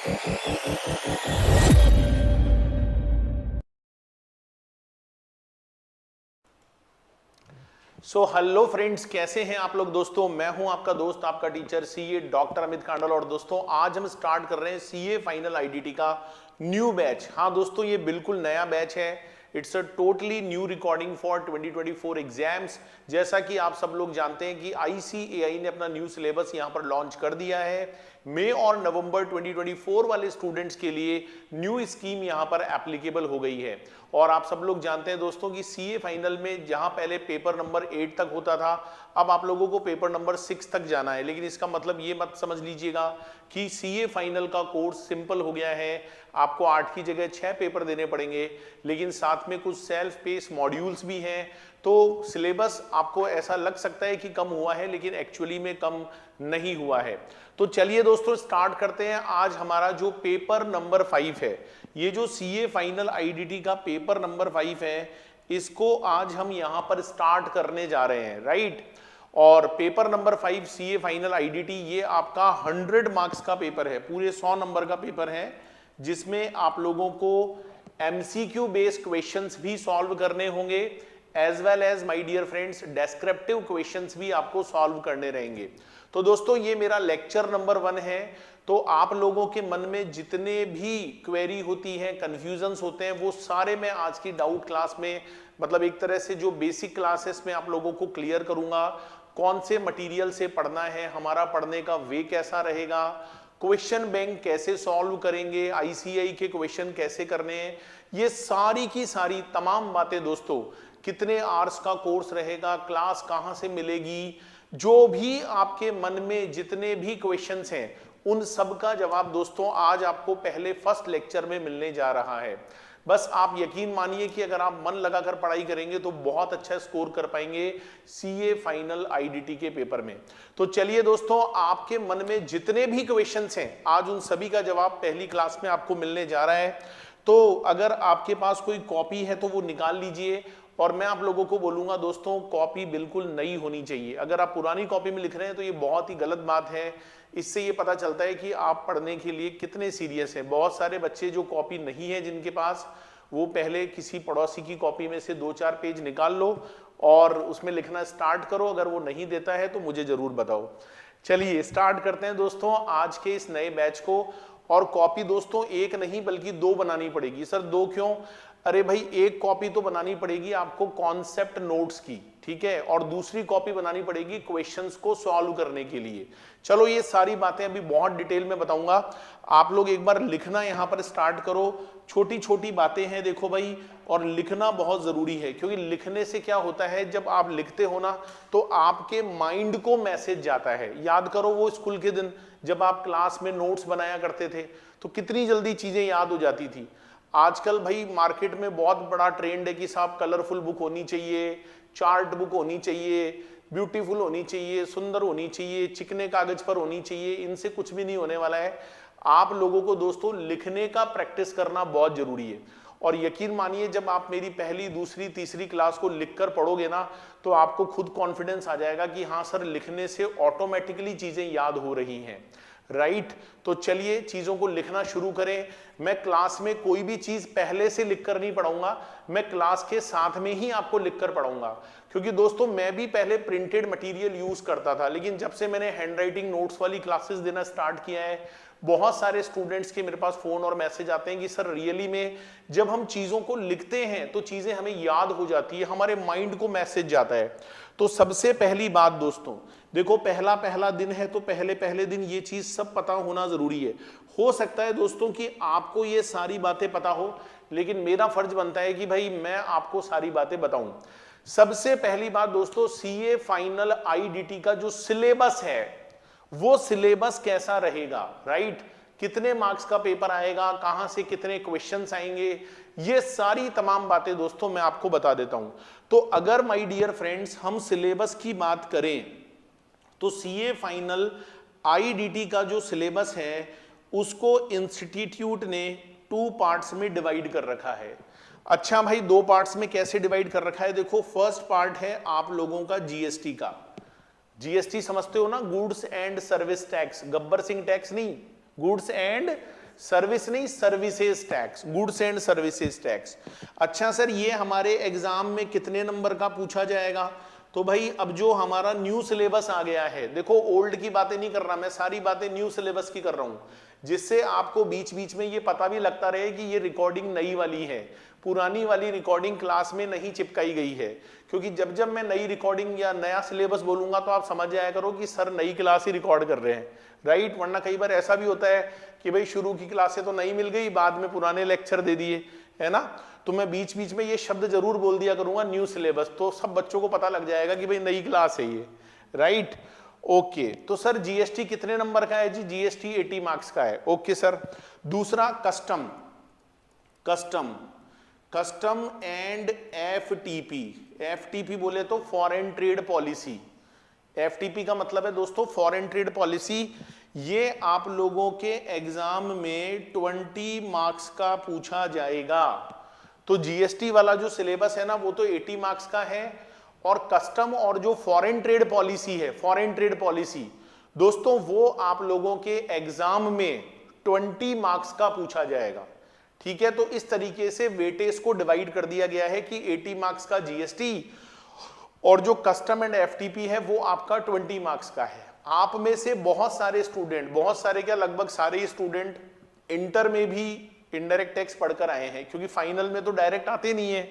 Hello friends, कैसे हैं आप लोग। दोस्तों मैं हूं आपका दोस्त, आपका टीचर सीए डॉक्टर अमित कांडल। और दोस्तों आज हम स्टार्ट कर रहे हैं सीए फाइनल आईडीटी का न्यू बैच। हाँ दोस्तों, ये बिल्कुल नया बैच है। It's a totally new recording for 2024 exams. जैसा कि आप सब लोग जानते हैं कि आईसीएआई ने अपना न्यू सिलेबस यहां पर लॉन्च कर दिया है। मई और नवंबर 2024 वाले स्टूडेंट्स के लिए न्यू स्कीम यहां पर एप्लीकेबल हो गई है। और आप सब लोग जानते हैं दोस्तों कि सीए फाइनल में जहां पहले पेपर नंबर 8 तक होता था, अब आप लोगों को पेपर नंबर 6 तक जाना है। लेकिन इसका मतलब ये मत समझ लीजिएगा कि सीए फाइनल का कोर्स सिंपल हो गया है। आपको 8 की जगह 6 पेपर देने पड़ेंगे, लेकिन साथ में कुछ सेल्फ पेस मॉड्यूल्स भी हैं। तो सिलेबस आपको ऐसा लग सकता है कि कम हुआ है, लेकिन एक्चुअली में कम नहीं हुआ है। तो चलिए दोस्तों स्टार्ट करते हैं। आज हमारा जो पेपर नंबर 5 है, ये जो सीए फाइनल आईडीटी का पेपर नंबर 5 है, इसको आज हम यहां पर स्टार्ट करने जा रहे हैं, राइट। और paper number 5 CA final IDT, ये आपका 100 मार्क्स का पेपर है, पूरे 100 नंबर का पेपर है, जिसमें आप लोगों को एमसीक्यू बेस्ड क्वेश्चंस भी सॉल्व करने होंगे, as well as my dear friends descriptive questions भी आपको सॉल्व करने रहेंगे। तो दोस्तों ये मेरा लेक्चर नंबर 1 है। तो आप लोगों के मन में जितने भी क्वेरी होती हैं, कंफ्यूजन्स होते हैं, वो सारे मैं आज की डाउट क्लास में, मतलब एक तरह से जो बेसिक क्लासेस में आप लोगों को क्लियर करूंगा। कौन से मटेरियल से पढ़ना है, हमारा पढ़ने का वे कैसा रहेगा, क्वेश्चन बैंक कैसे सॉल्व करेंगे, आईसीआई के क्वेश्चन कैसे करने हैं, ये सारी की सारी तमाम बातें दोस्तों, कितने आवर्स का कोर्स रहेगा, क्लास कहां से मिलेगी, जो भी आपके मन में जितने भी क्वेश्चंस हैं, उन सब का जवाब दोस्तों आज आपको पहले फर्स्ट लेक्चर में मिलने जा रहा है। बस आप यकीन मानिए कि अगर आप मन लगाकर पढ़ाई करेंगे तो बहुत अच्छा स्कोर कर पाएंगे सीए फाइनल आईडीटी के पेपर में। तो चलिए दोस्तों, आपके मन में जितने भी क्वेश्चंस हैं, आज उन सभी का जवाब पहली क्लास में आपको मिलने जा रहा है। तो अगर आपके पास कोई कॉपी है तो वो निकाल लीजिए। और मैं आप लोगों को बोलूंगा दोस्तों, कॉपी बिल्कुल नई होनी चाहिए। अगर आप पुरानी कॉपी में लिख रहे हैं तो ये बहुत ही गलत बात है। इससे ये पता चलता है कि आप पढ़ने के लिए कितने सीरियस हैं। बहुत सारे बच्चे जो कॉपी नहीं है जिनके पास, वो पहले किसी पड़ोसी की कॉपी में से 2-4 पेज निकाल लो और उसमें लिखना स्टार्ट करो। अगर वो नहीं देता है तो मुझे जरूर बताओ। चलिए स्टार्ट करते हैं दोस्तों आज के इस नए बैच को। और कॉपी दोस्तों एक नहीं बल्कि 2 बनानी पड़ेगी। सर 2 क्यों? अरे भाई, एक कॉपी तो बनानी पड़ेगी आपको कॉन्सेप्ट नोट्स की, ठीक है, और दूसरी कॉपी बनानी पड़ेगी क्वेश्चंस को सॉल्व करने के लिए। चलो ये सारी बातें अभी बहुत डिटेल में बताऊंगा। आप लोग एक बार लिखना यहां पर स्टार्ट करो। छोटी छोटी बातें हैं देखो भाई, और लिखना बहुत जरूरी है, क्योंकि लिखने से क्या होता है, जब आप लिखते हो ना तो आपके माइंड को मैसेज जाता है। याद करो वो स्कूल के दिन जब आप क्लास में नोट्स बनाया करते थे तो कितनी जल्दी चीजें याद हो जाती थी। आजकल भाई मार्केट में बहुत बड़ा ट्रेंड है कि साहब कलरफुल बुक होनी चाहिए, चार्ट बुक होनी चाहिए, ब्यूटीफुल होनी चाहिए, सुंदर होनी चाहिए, चिकने कागज पर होनी चाहिए। इनसे कुछ भी नहीं होने वाला है। आप लोगों को दोस्तों लिखने का प्रैक्टिस करना बहुत जरूरी है। और यकीन मानिए, जब आप मेरी पहली, दूसरी, तीसरी क्लास को लिखकर पढ़ोगे ना तो आपको खुद कॉन्फिडेंस आ जाएगा कि हाँ सर, लिखने से ऑटोमेटिकली चीजें याद हो रही हैं, राइट। तो चलिए चीजों को लिखना शुरू करें। मैं क्लास में कोई भी चीज पहले से लिखकर नहीं पढ़ाऊंगा, मैं क्लास के साथ में ही आपको लिखकर पढ़ाऊंगा। क्योंकि दोस्तों मैं भी पहले प्रिंटेड मटेरियल यूज करता था, लेकिन जब से मैंने हैंडराइटिंग नोट्स वाली क्लासेस देना स्टार्ट किया है, बहुत सारे स्टूडेंट्स के मेरे पास फोन और मैसेज आते हैं कि सर रियली में जब हम चीजों को लिखते हैं तो चीजें हमें याद हो जाती है, हमारे माइंड को मैसेज जाता है। तो सबसे पहली बात दोस्तों देखो, पहला दिन है तो पहले दिन ये चीज सब पता होना जरूरी है। हो सकता है दोस्तों कि आपको ये सारी बातें पता हो, लेकिन मेरा फर्ज बनता है कि भाई मैं आपको सारी बातें बताऊं। सबसे पहली बात दोस्तों, सीए फाइनल आईडीटी का जो सिलेबस है वो सिलेबस कैसा रहेगा, राइट। कितने मार्क्स का पेपर आएगा, कहां से कितने क्वेश्चंस आएंगे, ये सारी तमाम बातें दोस्तों मैं आपको बता देता हूं। तो अगर माय डियर फ्रेंड्स हम सिलेबस की बात करें तो सीए फाइनल आईडीटी का जो सिलेबस है उसको इंस्टीट्यूट ने 2 पार्ट्स में डिवाइड कर रखा है। अच्छा भाई, 2 पार्ट्स में कैसे डिवाइड कर रखा है? देखो, फर्स्ट पार्ट है आप लोगों का जीएसटी का। जीएसटी समझते हो ना, goods and service tax, Gabbar Singh tax नहीं, गुड्स एंड सर्विस नहीं, services tax, goods and services tax. अच्छा सर, ये हमारे एग्जाम में कितने नंबर का पूछा जाएगा? तो भाई अब जो हमारा न्यू सिलेबस आ गया है, देखो ओल्ड की बातें नहीं कर रहा मैं, सारी बातें न्यू सिलेबस की कर रहा हूं, जिससे आपको बीच बीच में ये पता भी लगता रहे कि ये रिकॉर्डिंग नई वाली है, पुरानी वाली रिकॉर्डिंग क्लास में नहीं चिपकाई गई है। क्योंकि जब जब मैं नई रिकॉर्डिंग या नया सिलेबस बोलूंगा तो आप समझ जाया करो कि सर नई क्लास ही रिकॉर्ड कर रहे हैं, राइट। वरना कई बार ऐसा भी होता है कि भाई शुरू की क्लासें तो नई मिल गई, बाद में पुराने लेक्चर दे दिए, है ना। तो मैं बीच बीच में ये शब्द जरूर बोल दिया करूंगा न्यू सिलेबस, तो सब बच्चों को पता लग जाएगा कि भाई नई क्लास है ये, राइट। ओके, तो सर जीएसटी कितने नंबर का है जी? जीएसटी 80 मार्क्स का है। Okay sir. दूसरा custom, custom and FTP. FTP बोले तो फॉरेन ट्रेड पॉलिसी। एफटीपी का मतलब है दोस्तों फॉरेन ट्रेड पॉलिसी। ये आप लोगों के एग्जाम में 20 मार्क्स का पूछा जाएगा। तो जीएसटी वाला जो सिलेबस है ना वो तो 80 मार्क्स का है, और कस्टम और जो फॉरेन ट्रेड पॉलिसी है, फॉरेन ट्रेड पॉलिसी दोस्तों, वो आप लोगों के एग्जाम में 20 मार्क्स का पूछा जाएगा। ठीक है, तो इस तरीके से वेटेज को डिवाइड कर दिया गया है कि 80 मार्क्स का जीएसटी और जो कस्टम एंड एफटीपी है वो आपका 20 मार्क्स का है। आप में से बहुत सारे स्टूडेंट, बहुत सारे क्या लगभग सारे ही स्टूडेंट इंटर में भी इनडायरेक्ट टैक्स पढ़कर आए हैं, क्योंकि फाइनल में तो डायरेक्ट आते नहीं है,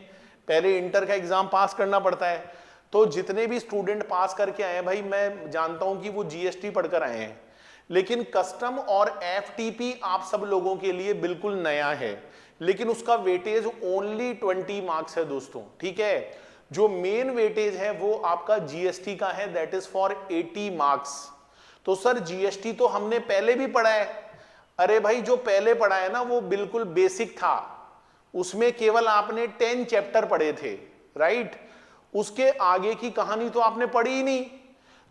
पहले इंटर का एग्जाम पास करना पड़ता है। तो जितने भी स्टूडेंट पास करके आए हैं भाई, मैं जानता हूं कि वो जीएसटी पढ़कर आए हैं, लेकिन कस्टम और एफटीपी आप सब लोगों के लिए बिल्कुल नया है, लेकिन उसका वेटेज ओनली 20 मार्क्स है दोस्तों। ठीक है, जो मेन वेटेज है वो आपका जीएसटी का है, दैट इज फॉर 80 मार्क्स। तो सर जीएसटी तो हमने पहले भी पढ़ा है। अरे भाई जो पहले पढ़ा है ना वो बिल्कुल बेसिक था, उसमें केवल आपने 10 चैप्टर पढ़े थे, राइट। उसके आगे की कहानी तो आपने पढ़ी ही नहीं।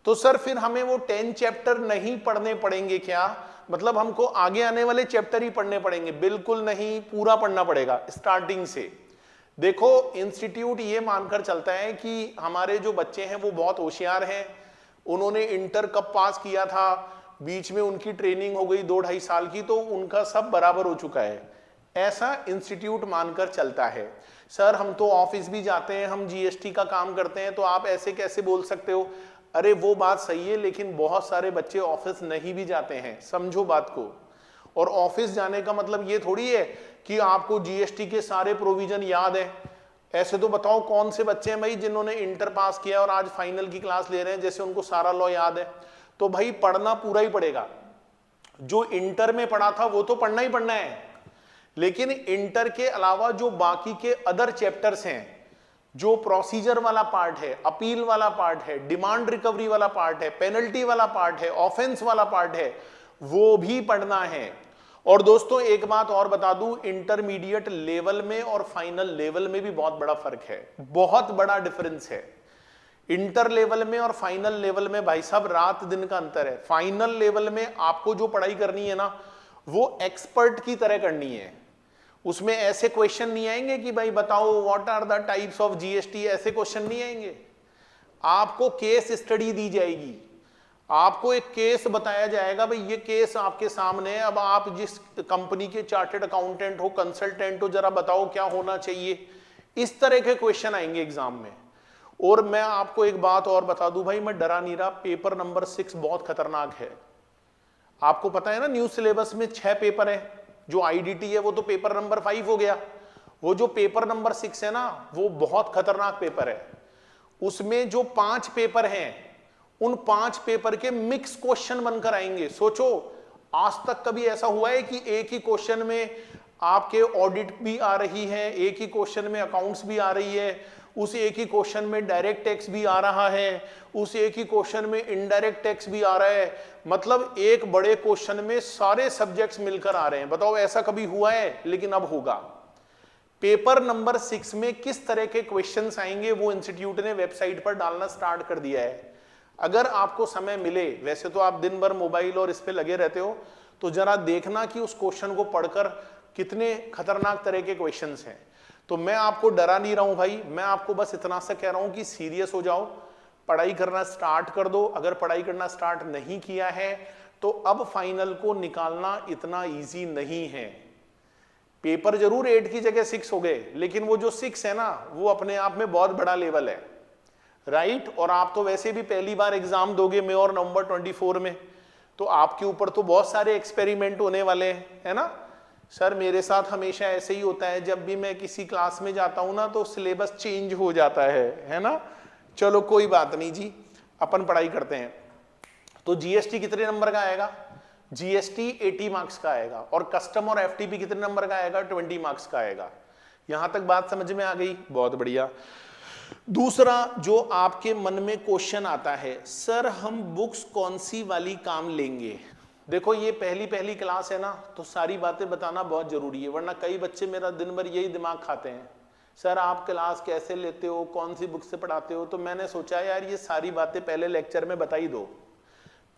तो सर फिर हमें वो 10 चैप्टर नहीं पढ़ने पड़ेंगे क्या? मतलब हमको आगे आने वाले चैप्टर ही पढ़ने पड़ेंगे? बिल्कुल नहीं, पूरा पढ़ना पड़ेगा स्टार्टिंग से। देखो इंस्टीट्यूट ये मानकर चलता है कि हमारे जो बच्चे हैं वो बहुत होशियार हैं, उन्होंने इंटर कब पास किया था, बीच में उनकी ट्रेनिंग हो गई 2-2.5 साल की, तो उनका सब बराबर हो चुका है, ऐसा इंस्टीट्यूट मानकर चलता है। सर हम तो ऑफिस भी जाते हैं, हम जीएसटी का काम करते हैं, तो आप ऐसे कैसे बोल सकते हो? अरे वो बात सही है, लेकिन बहुत सारे बच्चे ऑफिस नहीं भी जाते हैं, समझो बात को। और ऑफिस जाने का मतलब ये थोड़ी है कि आपको जीएसटी के सारे प्रोविजन याद है। ऐसे तो बताओ कौन से बच्चे हैं भाई जिन्होंने इंटर पास किया और आज फाइनल की क्लास ले रहे हैं जैसे उनको सारा लॉ याद है? तो भाई पढ़ना पूरा ही पड़ेगा। जो इंटर में पढ़ा था वो तो पढ़ना ही पढ़ना है, लेकिन इंटर के अलावा जो बाकी के अदर चैप्टर्स हैं, जो प्रोसीजर वाला पार्ट है, अपील वाला पार्ट है, डिमांड रिकवरी वाला पार्ट है, पेनल्टी वाला पार्ट है, ऑफेंस वाला पार्ट है, वो भी पढ़ना है। और दोस्तों एक बात और बता दूं, इंटरमीडिएट लेवल में और फाइनल लेवल में भी बहुत बड़ा फर्क है, बहुत बड़ा डिफरेंस है। इंटर लेवल में और फाइनल लेवल में भाई साहब रात दिन का अंतर है। फाइनल लेवल में आपको जो पढ़ाई करनी है ना वो एक्सपर्ट की तरह करनी है, उसमें ऐसे क्वेश्चन नहीं आएंगे कि भाई बताओ what are the types of GST, ऐसे क्वेश्चन नहीं आएंगे। आपको केस स्टडी दी जाएगी, आपको एक केस बताया जाएगा, भाई ये केस आपके सामने है, अब आप जिस कंपनी के चार्टर्ड अकाउंटेंट हो, कंसल्टेंट हो, जरा बताओ क्या होना चाहिए। इस तरह के क्वेश्चन आएंगे एग्जाम में। और मैं आपको एक बात और बता दूं भाई, मैं डरा नहीं रहा, पेपर नंबर 6 बहुत खतरनाक है। आपको पता है ना न्यू सिलेबस में 6 पेपर है, जो आईडीटी है वो तो पेपर नंबर 5 हो गया, वो जो पेपर नंबर 6 है ना वो बहुत खतरनाक पेपर है। उसमें जो 5 पेपर हैं उन 5 पेपर के मिक्स क्वेश्चन बनकर आएंगे। सोचो आज तक कभी ऐसा हुआ है कि एक ही क्वेश्चन में आपके ऑडिट भी आ रही है, एक ही क्वेश्चन में अकाउंट्स भी आ रही है, उस एक ही क्वेश्चन में डायरेक्ट टैक्स भी आ रहा है, उस एक ही क्वेश्चन में इनडायरेक्ट टैक्स भी आ रहा है, मतलब एक बड़े क्वेश्चन में सारे सब्जेक्ट्स मिलकर आ रहे हैं। बताओ ऐसा कभी हुआ है? लेकिन अब होगा। पेपर नंबर 6 में किस तरह के क्वेश्चंस आएंगे वो इंस्टीट्यूट ने वेबसाइट पर डालना स्टार्ट कर दिया है। अगर आपको समय मिले, वैसे तो आप दिन भर मोबाइल और इस पे लगे रहते हो, तो जरा देखना कि उस क्वेश्चन को पढ़कर कितने खतरनाक तरह के क्वेश्चंस हैं। तो मैं आपको डरा नहीं रहा हूं भाई, मैं आपको बस इतना सा कह रहा हूं कि सीरियस हो जाओ, पढ़ाई करना स्टार्ट कर दो। अगर पढ़ाई करना स्टार्ट नहीं किया है तो अब फाइनल को निकालना इतना इजी नहीं है। पेपर जरूर 8 की जगह 6 हो गए, लेकिन वो जो 6 है ना, वो अपने आप में बहुत बड़ा लेवल है, राइट। और आप तो वैसे भी पहली बार एग्जाम दोगे मई और नवंबर 24 में, तो आपके ऊपर तो बहुत सारे एक्सपेरिमेंट होने वाले हैं, है ना। सर मेरे साथ हमेशा ऐसे ही होता है, जब भी मैं किसी क्लास में जाता हूं ना तो सिलेबस चेंज हो जाता है ना। चलो कोई बात नहीं जी, अपन पढ़ाई करते हैं। तो जीएसटी कितने नंबर का आएगा? जीएसटी 80 मार्क्स का आएगा, और कस्टम और एफटीपी कितने नंबर का आएगा? 20 मार्क्स का आएगा। यहां तक बात समझ में आ गई? बहुत बढ़िया। दूसरा जो आपके मन में क्वेश्चन आता है, सर हम बुक्स कौन सी वाली काम लेंगे? देखो ये पहली क्लास है ना, तो सारी बातें बताना बहुत जरूरी है, वरना कई बच्चे मेरा दिन भर यही दिमाग खाते हैं, सर आप क्लास कैसे लेते हो, कौन सी बुक से पढ़ाते हो। तो मैंने सोचा यार ये सारी बातें पहले लेक्चर में बता ही दो।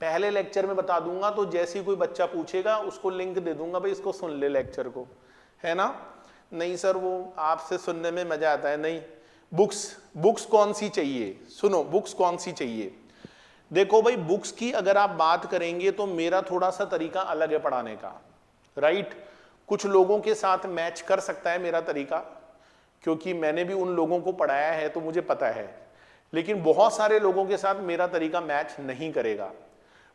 पहले लेक्चर में बता दूंगा तो जैसे ही कोई बच्चा पूछेगा उसको लिंक दे दूंगा, भाई इसको सुन ले लेक्चर को, है ना। नहीं सर वो आपसे सुनने में मजा आता है। नहीं, बुक्स कौन सी चाहिए? सुनो, बुक्स कौन सी चाहिए। देखो भाई, बुक्स की अगर आप बात करेंगे तो मेरा थोड़ा सा तरीका अलग है पढ़ाने का, राइट। कुछ लोगों के साथ मैच कर सकता है मेरा तरीका, क्योंकि मैंने भी उन लोगों को पढ़ाया है तो मुझे पता है, लेकिन बहुत सारे लोगों के साथ मेरा तरीका मैच नहीं करेगा।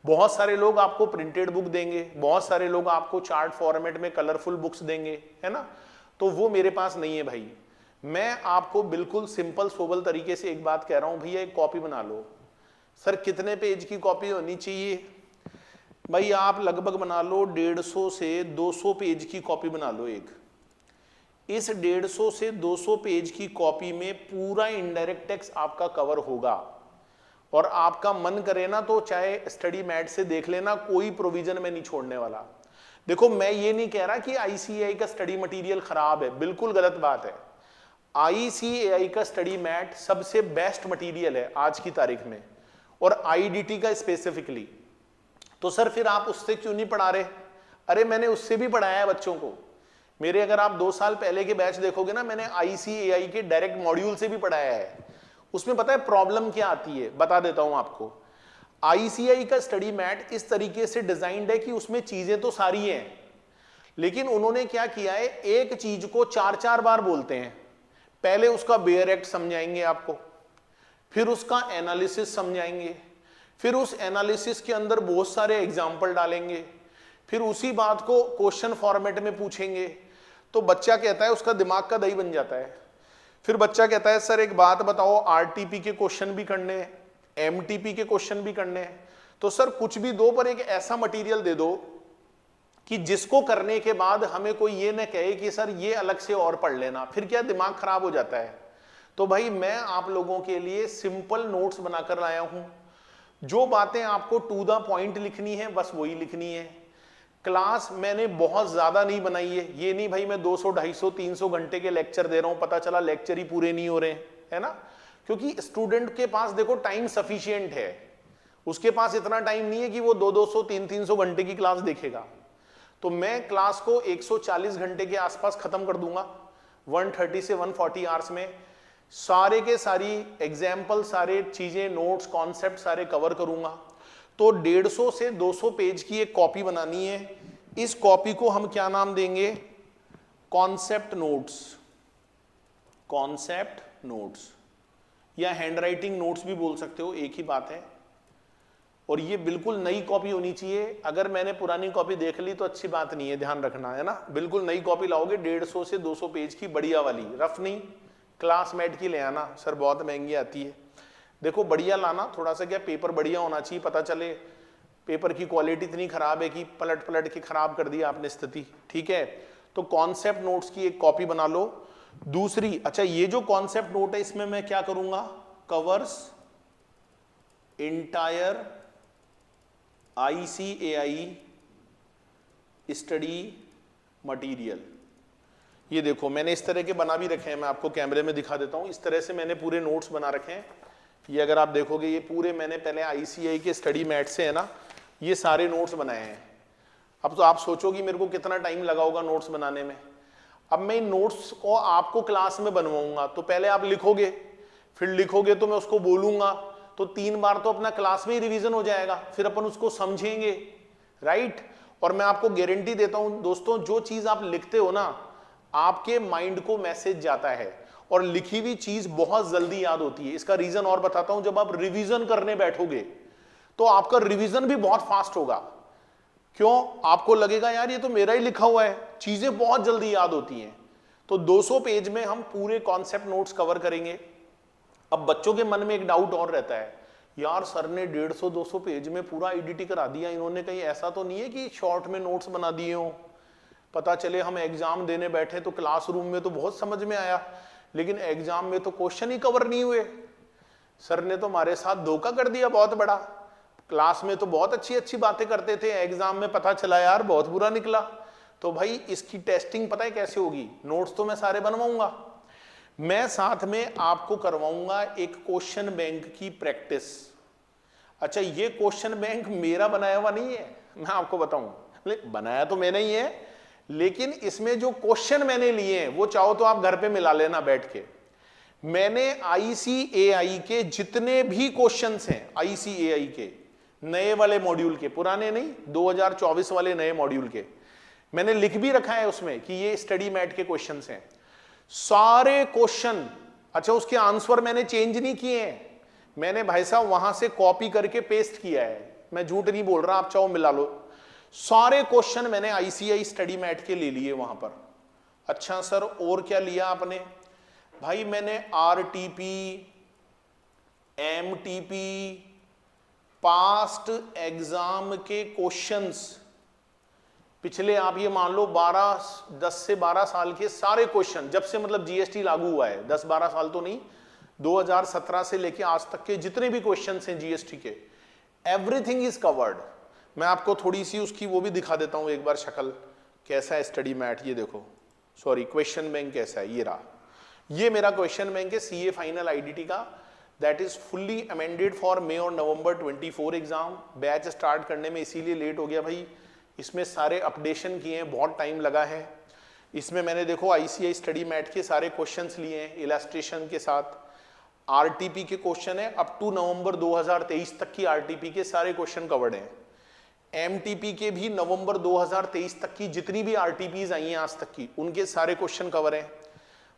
बहुत सारे लोग आपको प्रिंटेड बुक देंगे, बहुत सारे लोग आपको चार्ट फॉर्मेट में कलरफुल बुक्स देंगे, है ना। तो वो मेरे पास नहीं है भाई। मैं आपको बिल्कुल सिंपल सोबल तरीके से एक बात कह रहा हूं, भैया एक कॉपी बना लो। सर कितने पेज की कॉपी होनी चाहिए? भाई आप लगभग बना लो 150 से 200 पेज की कॉपी बना लो एक। इस 150 से 200 पेज की कॉपी में पूरा इनडायरेक्ट टैक्स आपका कवर होगा, और आपका मन करे ना तो चाहे स्टडी मैट से देख लेना, कोई प्रोविजन में नहीं छोड़ने वाला। देखो मैं ये नहीं कह रहा कि आईसीएआई का स्टडी मटेरियल खराब है, बिल्कुल गलत बात है। आईसीएआई का स्टडी मैट सबसे बेस्ट मटेरियल है आज की तारीख में, और आईडीटी का स्पेसिफिकली। तो सर फिर आप उससे क्यों नहीं पढ़ा रहे? अरे मैंने उससे भी पढ़ाया है बच्चों को। मेरे अगर आप 2 साल पहले के बैच देखोगे ना, मैंने आईसीएआई के डायरेक्ट मॉड्यूल से भी पढ़ाया है। उसमें पता है प्रॉब्लम क्या आती है, बता देता हूं आपको। आईसीएआई का स्टडी मैट इस तरीके से डिजाइंड है कि उसमें चीजें तो सारी हैं, लेकिन उन्होंने क्या किया है, एक चीज को 4-4 बार बोलते हैं। पहले उसका बेयर एक्ट समझाएंगे आपको, फिर उसका एनालिसिस समझाएंगे, फिर उस एनालिसिस के अंदर बहुत सारे एग्जाम्पल डालेंगे, फिर उसी बात को क्वेश्चन फॉर्मेट में पूछेंगे। तो बच्चा कहता है, उसका दिमाग का दही बन जाता है। फिर बच्चा कहता है सर एक बात बताओ, आरटीपी के क्वेश्चन भी करने हैं, एमटीपी के क्वेश्चन भी करने हैं, तो सर कुछ भी दो पर एक ऐसा मटेरियल दे दो कि जिसको करने के बाद हमें कोई ये न कहे कि सर ये अलग से और पढ़ लेना, फिर क्या दिमाग खराब हो जाता है। तो भाई मैं आप लोगों के लिए सिंपल नोट्स बनाकर लाया हूं। जो बातें आपको टू द पॉइंट लिखनी है बस वही लिखनी है। क्लास मैंने बहुत ज्यादा नहीं बनाई है, ये नहीं भाई मैं 200, 250, 300 घंटे के लेक्चर दे रहा हूं, पता चला लेक्चर ही पूरे नहीं हो रहे हैं, है ना। क्योंकि स्टूडेंट के पास देखो टाइम सफिशिएंट है, उसके पास इतना टाइम नहीं है कि वो 200, 300 घंटे की क्लास देखेगा। तो मैं क्लास को 140 घंटे के आसपास खत्म कर दूंगा, 130 से 140 आवर्स में सारे के सारी एग्जाम्पल, सारे चीजें, नोट्स, कॉन्सेप्ट सारे कवर करूंगा। तो 150 से 200 पेज की एक कॉपी बनानी है। इस कॉपी को हम क्या नाम देंगे? Concept notes. कॉन्सेप्ट नोट्स या हैंडराइटिंग नोट्स भी बोल सकते हो, एक ही बात है। और ये बिल्कुल नई कॉपी होनी चाहिए। अगर मैंने पुरानी कॉपी देख ली तो अच्छी बात नहीं है, ध्यान रखना, है ना। बिल्कुल नई कॉपी लाओगे, 150 से 200 पेज की बढ़िया वाली, रफ नहीं। क्लासमेट की ले आना, सर बहुत महंगी आती है। देखो बढ़िया लाना, थोड़ा सा क्या पेपर बढ़िया होना चाहिए, पता चले पेपर की क्वालिटी इतनी खराब है कि पलट पलट के खराब कर दिया आपने स्थिति, ठीक है। तो कॉन्सेप्ट नोट्स की एक कॉपी बना लो। दूसरी, अच्छा ये जो कॉन्सेप्ट नोट है इसमें मैं क्या करूंगा? Covers entire ICAI study material. ये देखो मैंने इस तरह के बना भी रखे हैं, मैं आपको कैमरे में दिखा देता हूं। इस तरह से मैंने पूरे नोट्स बना रखे हैं। ये अगर आप देखोगे, ये पूरे मैंने पहले आईसीएआई के स्टडी मैट से, है ना, ये सारे नोट्स बनाए हैं। अब तो आप सोचोगे मेरे को कितना टाइम लगा होगा नोट्स बनाने में। अब मैं इन नोट्स को आपको क्लास में बनवाऊंगा, तो पहले आप लिखोगे, फिर लिखोगे तो मैं उसको बोलूंगा, तो 3 बार तो अपना क्लास में ही रिवीजन हो जाएगा। फिर अपन उसको समझेंगे, राइट। और मैं आपको गारंटी देता हूं दोस्तों, जो चीज आप लिखते हो ना, आपके माइंड को मैसेज जाता है और लिखी हुई चीज बहुत जल्दी याद होती है। इसका रीजन और बताता हूं, जब आप रिवीजन करने बैठोगे तो आपका रिवीजन भी बहुत फास्ट होगा। क्यों? आपको लगेगा यार ये तो मेरा ही लिखा हुआ है, चीजें बहुत जल्दी याद होती हैं। तो 200 पेज में हम पूरे कॉन्सेप्ट नोट्स कवर करेंगे। अब बच्चों के मन में एक डाउट और रहता है, यार सर ने 150-200 पेज में पूरा आईडीटी करा दिया, इन्होंने कहीं ऐसा तो नहीं है कि शॉर्ट में नोट्स बना दिए हो? पता चले हम एग्जाम देने बैठे तो क्लासरूम में तो बहुत समझ में आया, लेकिन एग्जाम में तो क्वेश्चन ही कवर नहीं हुए। सर ने तो हमारे साथ धोखा कर दिया बहुत बड़ा। क्लास में तो बहुत अच्छी अच्छी बातें करते थे, एग्जाम में पता चला यार बहुत बुरा निकला। तो भाई इसकी टेस्टिंग पता है कैसे होगी? नोट्स तो मैं सारे बनवाऊंगा, मैं साथ में आपको करवाऊंगा एक क्वेश्चन बैंक की प्रैक्टिस। अच्छा, ये क्वेश्चन बैंक मेरा बनाया हुआ नहीं है, मैं आपको बताऊं, बनाया तो मैंने ही है, लेकिन इसमें जो क्वेश्चन मैंने लिए हैं वो चाहो तो आप घर पे मिला लेना बैठ के। मैंने ICAI के जितने भी क्वेश्चंस हैं, ICAI के नए वाले मॉड्यूल के, पुराने नहीं, 2024 वाले नए मॉड्यूल के, मैंने लिख भी रखा है उसमें कि ये स्टडी मैट के क्वेश्चंस हैं, सारे क्वेश्चन। अच्छा, उसके आंसर मैंने चेंज नहीं किए हैं, मैंने भाई साहब वहां से कॉपी करके पेस्ट किया है, मैं झूठ नहीं बोल रहा, आप चाहो मिला लो। सारे क्वेश्चन मैंने ICAI स्टडी मैट के ले लिए वहां पर। अच्छा सर, और क्या लिया आपने? भाई मैंने RTP, MTP, पास्ट एग्जाम के क्वेश्चंस, पिछले आप ये मान लो 10 से 12 साल के सारे क्वेश्चन, जब से मतलब GST लागू हुआ है, 10-12 साल तो नहीं, 2017 से लेके आज तक के जितने भी क्वेश्चंस हैं GST के, एवरीथिंग इज कवर्ड। मैं आपको थोड़ी सी उसकी वो भी दिखा देता हूं एक बार शक्ल, कैसा है स्टडी मैट, ये देखो, सॉरी क्वेश्चन बैंक कैसा है, ये रहा, ये मेरा क्वेश्चन बैंक है CA फाइनल IDT का, that is fully amended for May और नवंबर 24 एग्जाम। बैच स्टार्ट करने में इसीलिए लेट हो गया भाई, इसमें सारे अपडेशन किए हैं, बहुत टाइम लगा है। इसमें मैंने देखो ICAI स्टडी मैट के सारे क्वेश्चंस लिए हैं इलस्ट्रेशन के साथ। RTP के क्वेश्चन है अप टू नवंबर 2023 तक की, RTP के सारे क्वेश्चन कवर्ड हैं। MTP के भी नवंबर 2023 तक की जितनी भी RTPs आई हैं आज तक की, उनके सारे क्वेश्चन कवर हैं।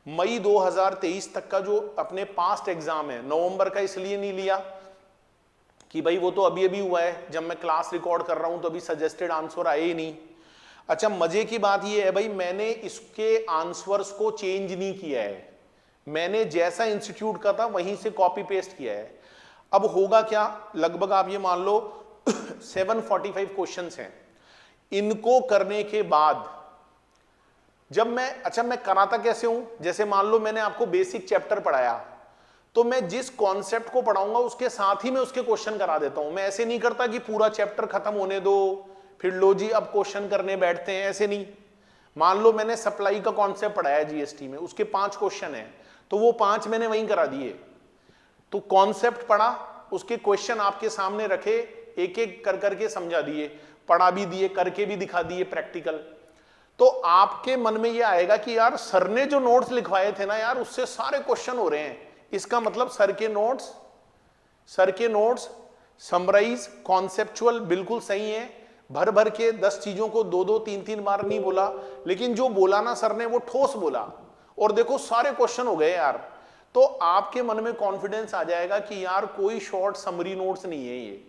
मई 2023 तक का जो अपने पास्ट एग्जाम है, नवंबर का इसलिए नहीं लिया कि भाई वो तो अभी अभी हुआ है, जब मैं क्लास रिकॉर्ड कर रहा हूं तो अभी सजेस्टेड आंसर आए ही नहीं। अच्छा, मजे की बात ये है भाई, मैंने इसके आंसर्स को चेंज नहीं किया है, मैंने जैसा इंस्टीट्यूट का था वहीं से कॉपी पेस्ट किया है। अब होगा क्या, लगभग आप ये मान लो 745 क्वेश्चंस हैं, इनको करने के बाद जब मैं कराता कैसे हूं, जैसे मान लो मैंने आपको बेसिक चैप्टर पढ़ाया, तो मैं जिस कॉन्सेप्ट को पढ़ाऊंगा उसके साथ ही मैं उसके क्वेश्चन करा देता हूं। मैं ऐसे नहीं करता कि पूरा चैप्टर खत्म होने दो फिर लो जी अब क्वेश्चन करने बैठते हैं, ऐसे नहीं। मान लो मैंने सप्लाई का कॉन्सेप्ट पढ़ाया GST में, उसके 5 क्वेश्चन हैं, तो वो 5 मैंने वहीं करा दिए। तो कॉन्सेप्ट पढ़ा, उसके क्वेश्चन आपके सामने रखे, एक एक कर करके समझा दिए, पढ़ा भी दिए, करके भी दिखा दिए प्रैक्टिकल। तो आपके मन में ये आएगा कि यार सर ने जो नोट्स लिखवाए थे ना यार, उससे सारे क्वेश्चन हो रहे हैं, इसका मतलब सर के नोट्स समराइज कॉन्सेप्चुअल बिल्कुल सही है। भर भर के 10 चीजों को 2-2 3-3 बार नहीं बोला, लेकिन जो बोला ना सर ने वो ठोस बोला, और देखो सारे क्वेश्चन हो गए यार। तो आपके मन में कॉन्फिडेंस आ जाएगा कि यार कोई शॉर्ट समरी नोट्स नहीं है ये।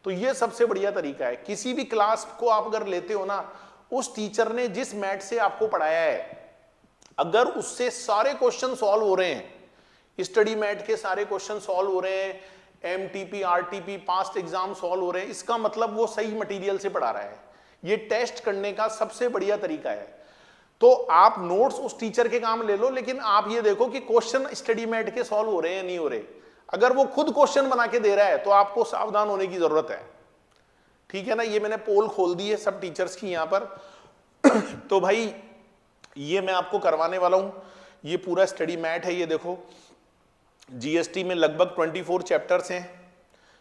तो ये सबसे बढ़िया तरीका है। किसी भी क्लास को आप अगर लेते हो ना, उस टीचर ने जिस मैथ से आपको पढ़ाया है, अगर उससे सारे क्वेश्चन सॉल्व हो रहे हैं, स्टडी मैट के सारे क्वेश्चन सॉल्व हो रहे हैं, MTP RTP past exam solve हो रहे हैं, इसका मतलब वो सही मटेरियल से पढ़ा रहा है। ये टेस्ट करने का सबसे बढ़िया तरीका है। तो आप नोट्स उस टीचर के काम ले लो, लेकिन आप ये देखो कि क्वेश्चन स्टडी मैट के सॉल्व हो रहे हैं नहीं हो रहे। अगर वो खुद क्वेश्चन बना के दे रहा है तो आपको सावधान होने की जरूरत है, ठीक है ना। ये मैंने पोल खोल दी है सब टीचर्स की यहां पर तो भाई ये मैं आपको करवाने वाला हूं। ये पूरा स्टडी मैट है, ये देखो GST में लगभग 24 चैप्टर्स हैं,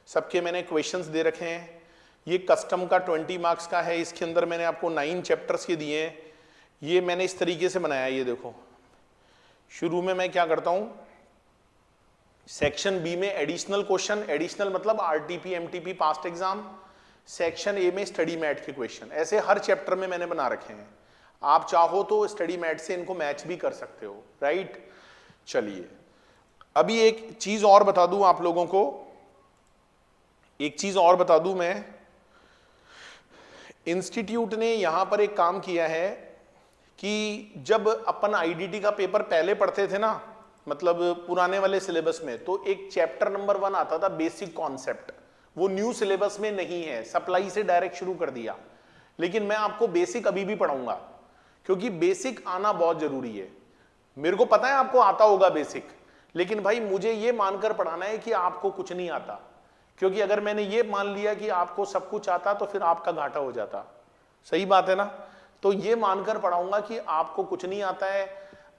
सबके मैंने क्वेश्चंस दे रखे हैं। ये कस्टम का 20 मार्क्स का है, इसके अंदर मैंने आपको 9 चैप्टर्स के दिए हैं। ये मैंने इस तरीके से बनाया है, ये देखो। शुरू में मैं क्या करता हूं, सेक्शन B में एडिशनल क्वेश्चन, एडिशनल मतलब RTP MTP past exam, section A में स्टडी मैट के क्वेश्चन, ऐसे हर चैप्टर में मैंने बना रखे हैं। आप चाहो तो स्टडी मैट से इनको मैच भी कर सकते हो, राइट। चलिए अभी एक चीज और बता दूं आप लोगों को, एक चीज और बता दूं मैं, इंस्टीट्यूट ने यहां पर एक काम किया है कि जब अपन आईडीटी का पेपर पहले पढ़ते थे ना, मतलब पुराने वाले सिलेबस में, तो एक चैप्टर नंबर 1 आता था बेसिक कॉन्सेप्ट, वो न्यू सिलेबस में नहीं है, सप्लाई से डायरेक्ट शुरू कर दिया। लेकिन मैं आपको बेसिक अभी भी पढ़ाऊंगा, क्योंकि बेसिक आना बहुत जरूरी है। मेरे को पता है आपको आता होगा बेसिक, लेकिन भाई मुझे ये मानकर पढ़ाना है कि आपको कुछ नहीं आता, क्योंकि अगर मैंने ये मान लिया कि आपको सब कुछ आता तो फिर आपका घाटा हो जाता। सही बात है ना। तो ये मानकर पढ़ाऊंगा कि आपको कुछ नहीं आता है,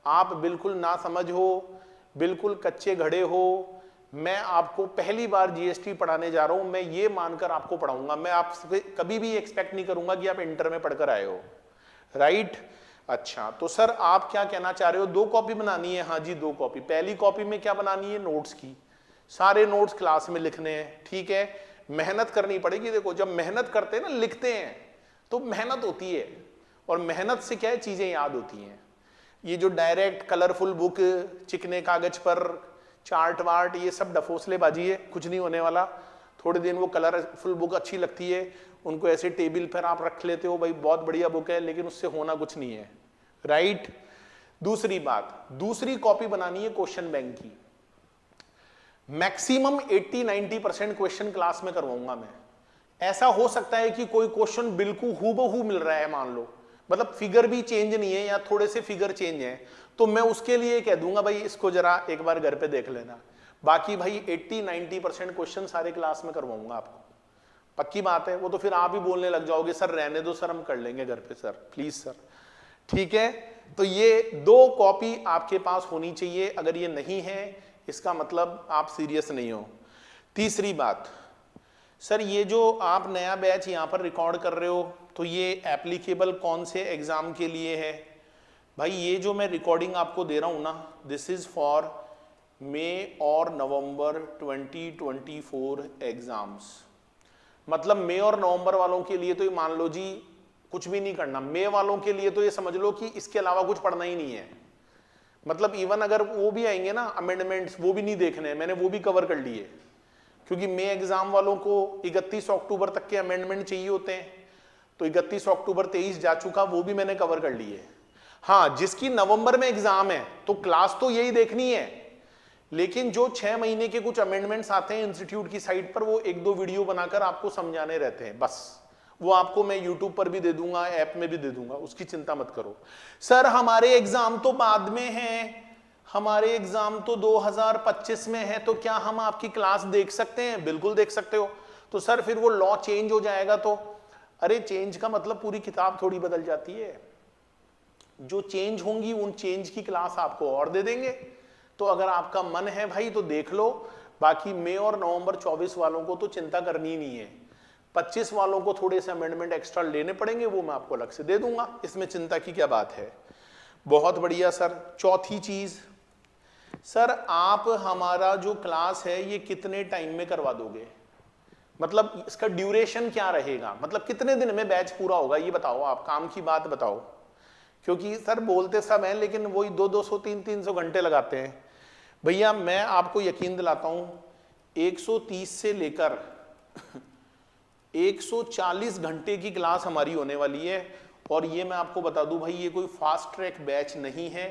आप बिल्कुल ना समझ हो, बिल्कुल कच्चे घड़े हो, मैं आपको पहली बार जीएसटी पढ़ाने जा रहा हूं, मैं ये मानकर आपको पढ़ाऊंगा। मैं आपसे कभी भी एक्सपेक्ट नहीं करूंगा कि आप इंटर में पढ़कर आए हो, राइट। अच्छा तो सर आप क्या कहना चाह रहे हो, 2 कॉपी बनानी है? हाँ जी 2 कॉपी। पहली कॉपी में क्या बनानी है? नोट्स की, सारे नोट्स क्लास में लिखने हैं, ठीक है। मेहनत करनी पड़ेगी। देखो जब मेहनत करते हैं ना, लिखते हैं तो मेहनत होती है, और मेहनत से क्या है, चीजें याद होती हैं। ये जो डायरेक्ट कलरफुल बुक, चिकने कागज पर चार्ट वार्ट, ये सब डफोसलेबाजी है, कुछ नहीं होने वाला। थोड़े दिन वो कलरफुल बुक अच्छी लगती है, उनको ऐसे टेबल पर आप रख लेते हो, भाई बहुत बढ़िया बुक है, लेकिन उससे होना कुछ नहीं है, राइट। दूसरी बात, दूसरी कॉपी बनानी है क्वेश्चन बैंक की। मैक्सिमम 80-90% क्वेश्चन क्लास में करवाऊंगा मैं। ऐसा हो सकता है कि कोई क्वेश्चन बिल्कुल हूबहू मिल रहा है, मान लो, मतलब फिगर भी चेंज नहीं है या थोड़े से फिगर चेंज हैं, तो मैं उसके लिए कह दूंगा भाई इसको जरा एक बार घर पे देख लेना। बाकी भाई 80-90% क्वेश्चन सारे क्लास में करवाऊंगा आपको, पक्की बात है। वो तो फिर आप ही बोलने लग जाओगे सर रहने दो सर, हम कर लेंगे घर पे सर, प्लीज सर, ठीक है। तो ये 2 कॉपी आपके पास होनी चाहिए, अगर ये नहीं है इसका मतलब आप सीरियस नहीं हो। तीसरी बात, सर ये जो आप नया बैच यहाँ पर रिकॉर्ड कर रहे हो, तो ये एप्लीकेबल कौन से एग्जाम के लिए है? भाई ये जो मैं रिकॉर्डिंग आपको दे रहा हूँ ना, दिस इज फॉर मई और नवंबर 2024 एग्जाम्स। मतलब मई और नवंबर वालों के लिए तो ये मान लो जी कुछ भी नहीं करना, मई वालों के लिए तो ये समझ लो कि इसके अलावा कुछ पढ़ना ही नहीं है। मतलब इवन अगर वो भी आएंगे ना अमेंडमेंट्स, वो भी नहीं देखने हैं, मैंने वो भी कवर कर लिए, क्योंकि मई एग्जाम वालों को 31 अक्टूबर तक के अमेंडमेंट चाहिए होते हैं, तो 31 अक्टूबर 23 जा चुका, वो भी मैंने कवर कर लिए। हाँ जिसकी नवंबर में एग्जाम है तो क्लास तो यही देखनी है, लेकिन जो 6 महीने के कुछ अमेंडमेंट्स आते हैं इंस्टीट्यूट की साइट पर, वो 1-2 वीडियो बनाकर आपको समझाने रहते हैं बस। वो आपको मैं यूट्यूब पर भी दे दूंगा, ऐप में भी दे दूंगा, उसकी चिंता मत करो। सर हमारे एग्जाम तो बाद में हैं, हमारे एग्जाम तो 2025 में है, तो क्या हम आपकी क्लास देख सकते हैं? बिल्कुल देख सकते हो। तो सर फिर वो लॉ चेंज हो जाएगा तो, अरे चेंज का मतलब पूरी किताब थोड़ी बदल जाती है। जो चेंज होंगी उन चेंज की क्लास आपको और दे देंगे। तो अगर आपका मन है भाई तो देख लो, बाकी मई और नवंबर 24 वालों को तो चिंता करनी नहीं है। 25 वालों को थोड़े से अमेंडमेंट एक्स्ट्रा लेने पड़ेंगे, वो मैं आपको अलग से दे दूंगा, इसमें चिंता की क्या बात है। बहुत बढ़िया सर। चौथी चीज, सर आप हमारा जो क्लास है ये कितने टाइम में करवा दोगे? मतलब इसका ड्यूरेशन क्या रहेगा, मतलब कितने दिन में बैच पूरा होगा, ये बताओ, आप काम की बात बताओ। क्योंकि सर बोलते सब हैं लेकिन वही 200-200 300-300 घंटे लगाते हैं। भैया मैं आपको यकीन दिलाता हूं 130 से लेकर 140 घंटे की क्लास हमारी होने वाली है। और ये मैं आपको बता दूं भाई, ये कोई फास्ट ट्रैक बैच नहीं है,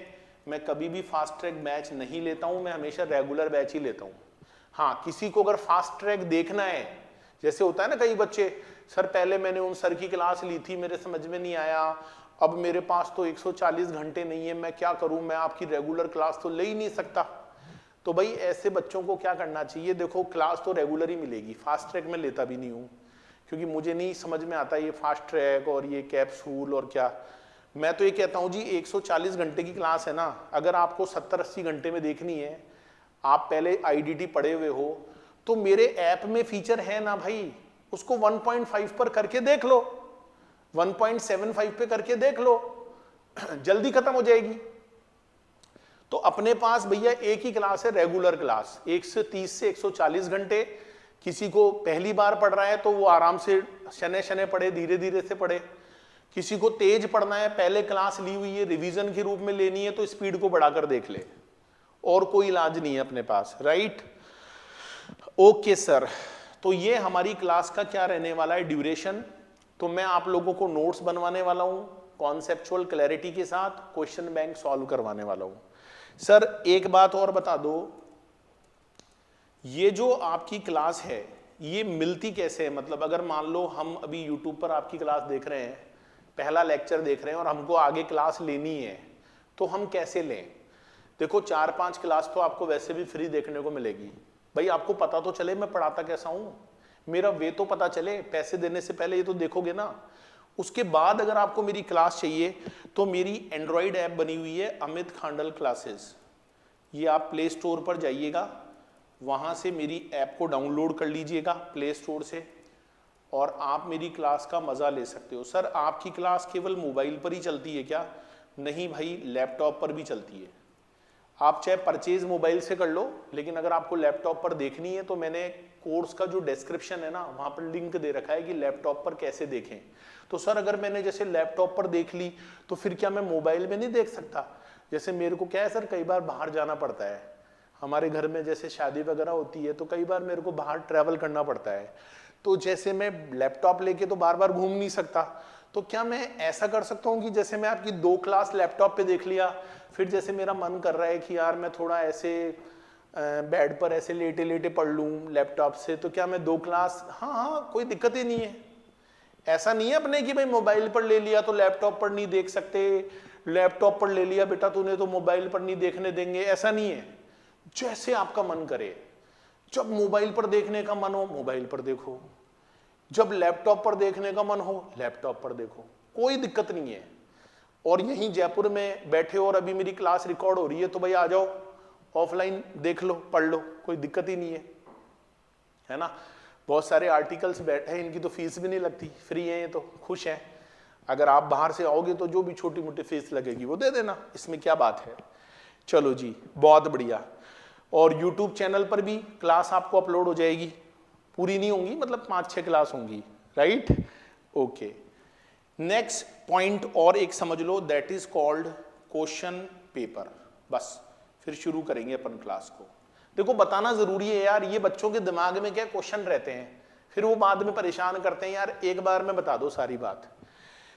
मैं कभी भी फास्ट ट्रैक बैच नहीं लेता हूं, मैं हमेशा रेगुलर बैच ही लेता हूं। हाँ किसी को अगर फास्ट ट्रैक देखना है, जैसे होता है ना कई बच्चे, सर पहले मैंने उन सर की क्लास ली थी, मेरे समझ में नहीं आया, अब मेरे पास तो 140 घंटे नहीं है, मैं क्या करूं, मैं आपकी रेगुलर क्लास तो ले ही नहीं सकता। तो भाई ऐसे बच्चों को क्या करना चाहिए, देखो क्लास तो रेगुलर ही मिलेगी, फास्ट ट्रैक में लेता भी नहीं हूं, क्योंकि मुझे नहीं समझ में आता ये फास्ट ट्रैक और ये कैप्सूल और क्या। मैं तो ये कहता हूं जी 140 घंटे की क्लास है ना, अगर आपको 70-80 घंटे में देखनी है, आप पहले आईडीटी पढ़े हुए हो, तो मेरे ऐप में फीचर है ना भाई, उसको 1.5 पर करके देख लो, 1.75 पे करके देख लो, जल्दी खत्म हो जाएगी। तो अपने पास भैया एक ही क्लास है रेगुलर क्लास, 130 से 140 घंटे। किसी को पहली बार पढ़ रहा है तो वो आराम से शने शने पढ़े, धीरे धीरे से पढ़े। किसी को तेज पढ़ना है, पहले क्लास ली हुई है, रिवीजन के रूप में लेनी है, तो स्पीड को बढ़ाकर देख ले, और कोई इलाज नहीं है अपने पास, राइट। ओके सर, तो ये हमारी क्लास का क्या रहने वाला है, ड्यूरेशन। तो मैं आप लोगों को नोट्स बनवाने वाला हूं, कॉन्सेप्चुअल क्लैरिटी के साथ क्वेश्चन बैंक सॉल्व करवाने वाला हूं। सर एक बात और बता दो, ये जो आपकी क्लास है ये मिलती कैसे है? मतलब अगर मान लो हम अभी यूट्यूब पर आपकी क्लास देख रहे हैं, पहला लेक्चर देख रहे हैं और हमको आगे क्लास लेनी है, तो हम कैसे लें? देखो 4-5 क्लास तो आपको वैसे भी फ्री देखने को मिलेगी। भाई आपको पता तो चले मैं पढ़ाता कैसा हूं, मेरा वे तो पता चले, पैसे देने से पहले ये तो देखोगे ना। उसके बाद अगर आपको मेरी क्लास चाहिए तो मेरी एंड्रॉइड ऐप बनी हुई है अमित खांडल क्लासेस, ये आप प्ले स्टोर पर जाइएगा, वहां से मेरी ऐप को डाउनलोड कर लीजिएगा प्ले स्टोर से, और आप मेरी क्लास का मजा ले सकते हो। सर आपकी क्लास केवल मोबाइल पर ही चलती है क्या? नहीं भाई, लैपटॉप पर भी चलती है। आप चाहे परचेज मोबाइल से कर लो, लेकिन अगर आपको लैपटॉप पर देखनी है तो मैंने कोर्स का जो डिस्क्रिप्शन है ना, वहां पर लिंक दे रखा है कि लैपटॉप पर कैसे देखें। तो सर अगर मैंने जैसे लैपटॉप पर देख ली तो फिर क्या मैं मोबाइल में नहीं देख सकता? जैसे मेरे को क्या है सर, कई बार बाहर जाना पड़ता है, हमारे घर में जैसे शादी वगैरह होती है तो कई बार मेरे को बाहर ट्रैवल करना पड़ता है, तो जैसे मैं लैपटॉप लेके तो बार बार घूम नहीं सकता, तो क्या मैं ऐसा कर सकता हूँ कि जैसे मैं आपकी 2 क्लास लैपटॉप पे देख लिया, फिर जैसे मेरा मन कर रहा है कि यार मैं थोड़ा ऐसे बेड पर ऐसे लेटे लेटे पढ़ लूँ लैपटॉप से, तो क्या मैं 2 क्लास, हाँ हाँ कोई दिक्कत ही नहीं है। ऐसा नहीं है अपने कि भाई मोबाइल पर ले लिया तो लैपटॉप पर नहीं देख सकते, लैपटॉप पर ले लिया बेटा तूने तो मोबाइल पर नहीं देखने देंगे, ऐसा नहीं है। जैसे आपका मन करे, जब मोबाइल पर देखने का मन हो मोबाइल पर देखो, जब लैपटॉप पर देखने का मन हो लैपटॉप पर देखो, कोई दिक्कत नहीं है। और यहीं जयपुर में बैठे हो और अभी मेरी क्लास रिकॉर्ड हो रही है तो भाई आ जाओ, ऑफलाइन देख लो, पढ़ लो, कोई दिक्कत ही नहीं है ना। बहुत सारे आर्टिकल्स बैठे हैं, इनकी तो फीस भी नहीं लगती, फ्री है ये तो, खुश हैं। अगर आप बाहर से आओगे तो जो भी छोटी मोटी फीस लगेगी वो दे देना, इसमें क्या बात है। चलो जी, बहुत बढ़िया। और YouTube चैनल पर भी क्लास आपको अपलोड हो जाएगी, पूरी नहीं होंगी, मतलब 5-6 क्लास होंगी, राइट। ओके, नेक्स्ट पॉइंट और एक समझ लो, that is called question paper. बस फिर शुरू करेंगे अपन क्लास को। देखो बताना जरूरी है यार, ये बच्चों के दिमाग में क्या क्वेश्चन रहते हैं, फिर वो बाद में परेशान करते हैं, यार एक बार में बता दो सारी बात।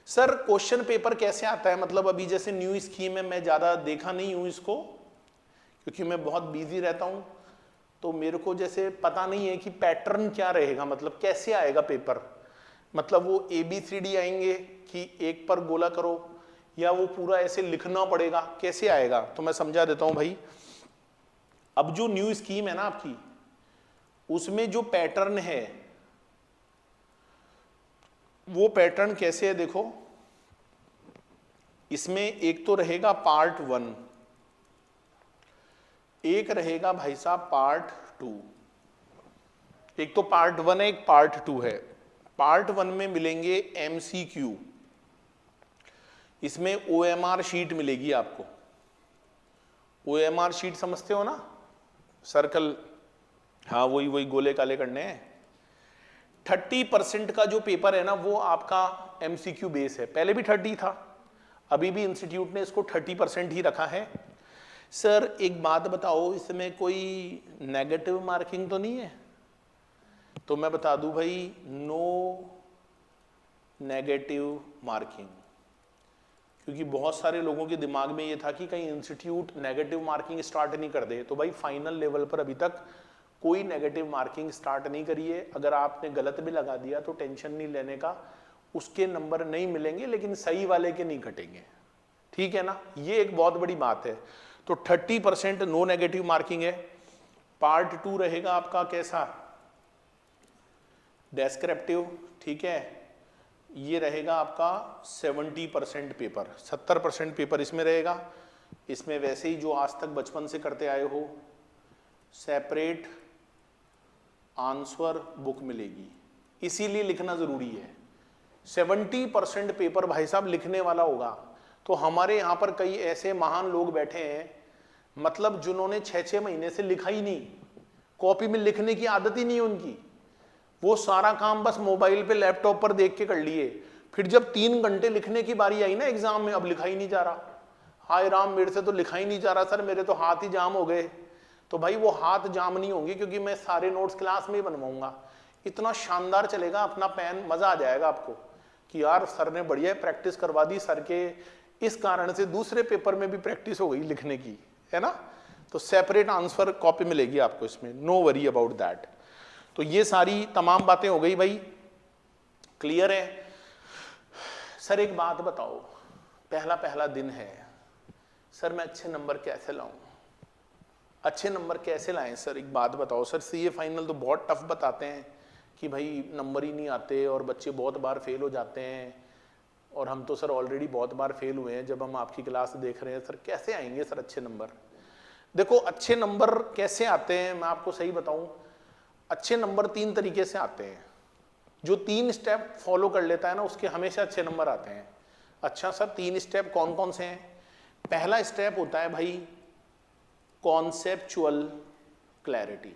सर क्वेश्चन पेपर कैसे आता है, मतलब अभी जैसे न्यू स्कीम है, मैं ज्यादा देखा नहीं हूं इसको क्योंकि मैं बहुत बिजी रहता हूं, तो मेरे को जैसे पता नहीं है कि पैटर्न क्या रहेगा, मतलब कैसे आएगा पेपर, मतलब वो ABCD आएंगे कि एक पर गोला करो, या वो पूरा ऐसे लिखना पड़ेगा, कैसे आएगा? तो मैं समझा देता हूं भाई। अब जो न्यू स्कीम है ना आपकी, उसमें जो पैटर्न है वो पैटर्न कैसे है, देखो इसमें एक तो रहेगा पार्ट 1, एक रहेगा भाई साहब पार्ट 2। एक तो पार्ट 1 है, एक पार्ट 2 है। पार्ट 1 में मिलेंगे MCQ, इसमें OMR शीट मिलेगी आपको। OMR शीट समझते हो ना, सर्कल, हाँ वही वही गोले काले करने हैं। 30% का जो पेपर है ना वो आपका MCQ बेस है, पहले भी 30 था, अभी भी इंस्टीट्यूट ने इसको 30% ही रखा है। सर एक बात बताओ, इसमें कोई नेगेटिव मार्किंग तो नहीं है? तो मैं बता दूं भाई, नो नेगेटिव मार्किंग, क्योंकि बहुत सारे लोगों के दिमाग में ये था कि कहीं इंस्टीट्यूट नेगेटिव मार्किंग स्टार्ट नहीं कर दे, तो भाई फाइनल लेवल पर अभी तक कोई नेगेटिव मार्किंग स्टार्ट नहीं करी है। अगर आपने गलत भी लगा दिया तो टेंशन नहीं लेने का, उसके नंबर नहीं मिलेंगे, लेकिन सही वाले के नहीं कटेंगे, ठीक है ना, ये एक बहुत बड़ी बात है। तो 30% नो नेगेटिव मार्किंग है। पार्ट 2 रहेगा आपका कैसा, डेस्क्रिप्टिव, ठीक है, ये रहेगा आपका 70% पेपर, 70% पेपर इसमें रहेगा। इसमें वैसे ही जो आज तक बचपन से करते आए हो, सेपरेट आंसर बुक मिलेगी, इसीलिए लिखना जरूरी है। 70% पेपर भाई साहब लिखने वाला होगा। तो हमारे यहाँ पर कई ऐसे महान लोग बैठे हैं, मतलब जिन्होंने 6-6 महीने से लिखा ही नहीं, कॉपी में लिखने की आदत ही नहीं उनकी, वो सारा काम बस मोबाइल पे लैपटॉप पर देख के कर लिए। फिर जब 3 घंटे लिखने की बारी आई ना एग्जाम में, अब लिखा ही नहीं जा रहा, हाय राम मेरे से तो लिखा ही नहीं जा रहा सर, मेरे तो हाथ ही जाम हो गए। तो भाई वो हाथ जाम नहीं होंगे, क्योंकि मैं सारे नोट्स क्लास में ही बनवाऊंगा। इतना शानदार चलेगा अपना पेन, मजा आ जाएगा आपको कि यार सर ने बढ़िया प्रैक्टिस करवा दी, सर के इस कारण से दूसरे पेपर में भी प्रैक्टिस हो गई लिखने की, है ना। तो सेपरेट आंसर कॉपी मिलेगी आपको इसमें, नो वरी अबाउट दैट। तो ये सारी तमाम बातें हो गई भाई, क्लियर है। सर एक बात बताओ, पहला दिन है सर, मैं अच्छे नंबर कैसे लाऊं? अच्छे नंबर कैसे लाएं सर, एक बात बताओ सर। सीए फाइनल तो बहुत टफ बताते हैं कि भाई नंबर ही नहीं आते और बच्चे बहुत बार फेल हो जाते हैं, और हम तो सर ऑलरेडी बहुत बार फेल हुए हैं जब हम आपकी क्लास देख रहे हैं। सर कैसे आएंगे सर अच्छे नंबर? देखो अच्छे नंबर कैसे आते हैं मैं आपको सही बताऊं, अच्छे नंबर 3 तरीके से आते हैं। जो 3 स्टेप फॉलो कर लेता है ना उसके हमेशा अच्छे नंबर आते हैं। अच्छा सर 3 स्टेप कौन कौन से हैं? पहला स्टेप होता है भाई कॉन्सेप्चुअल क्लैरिटी।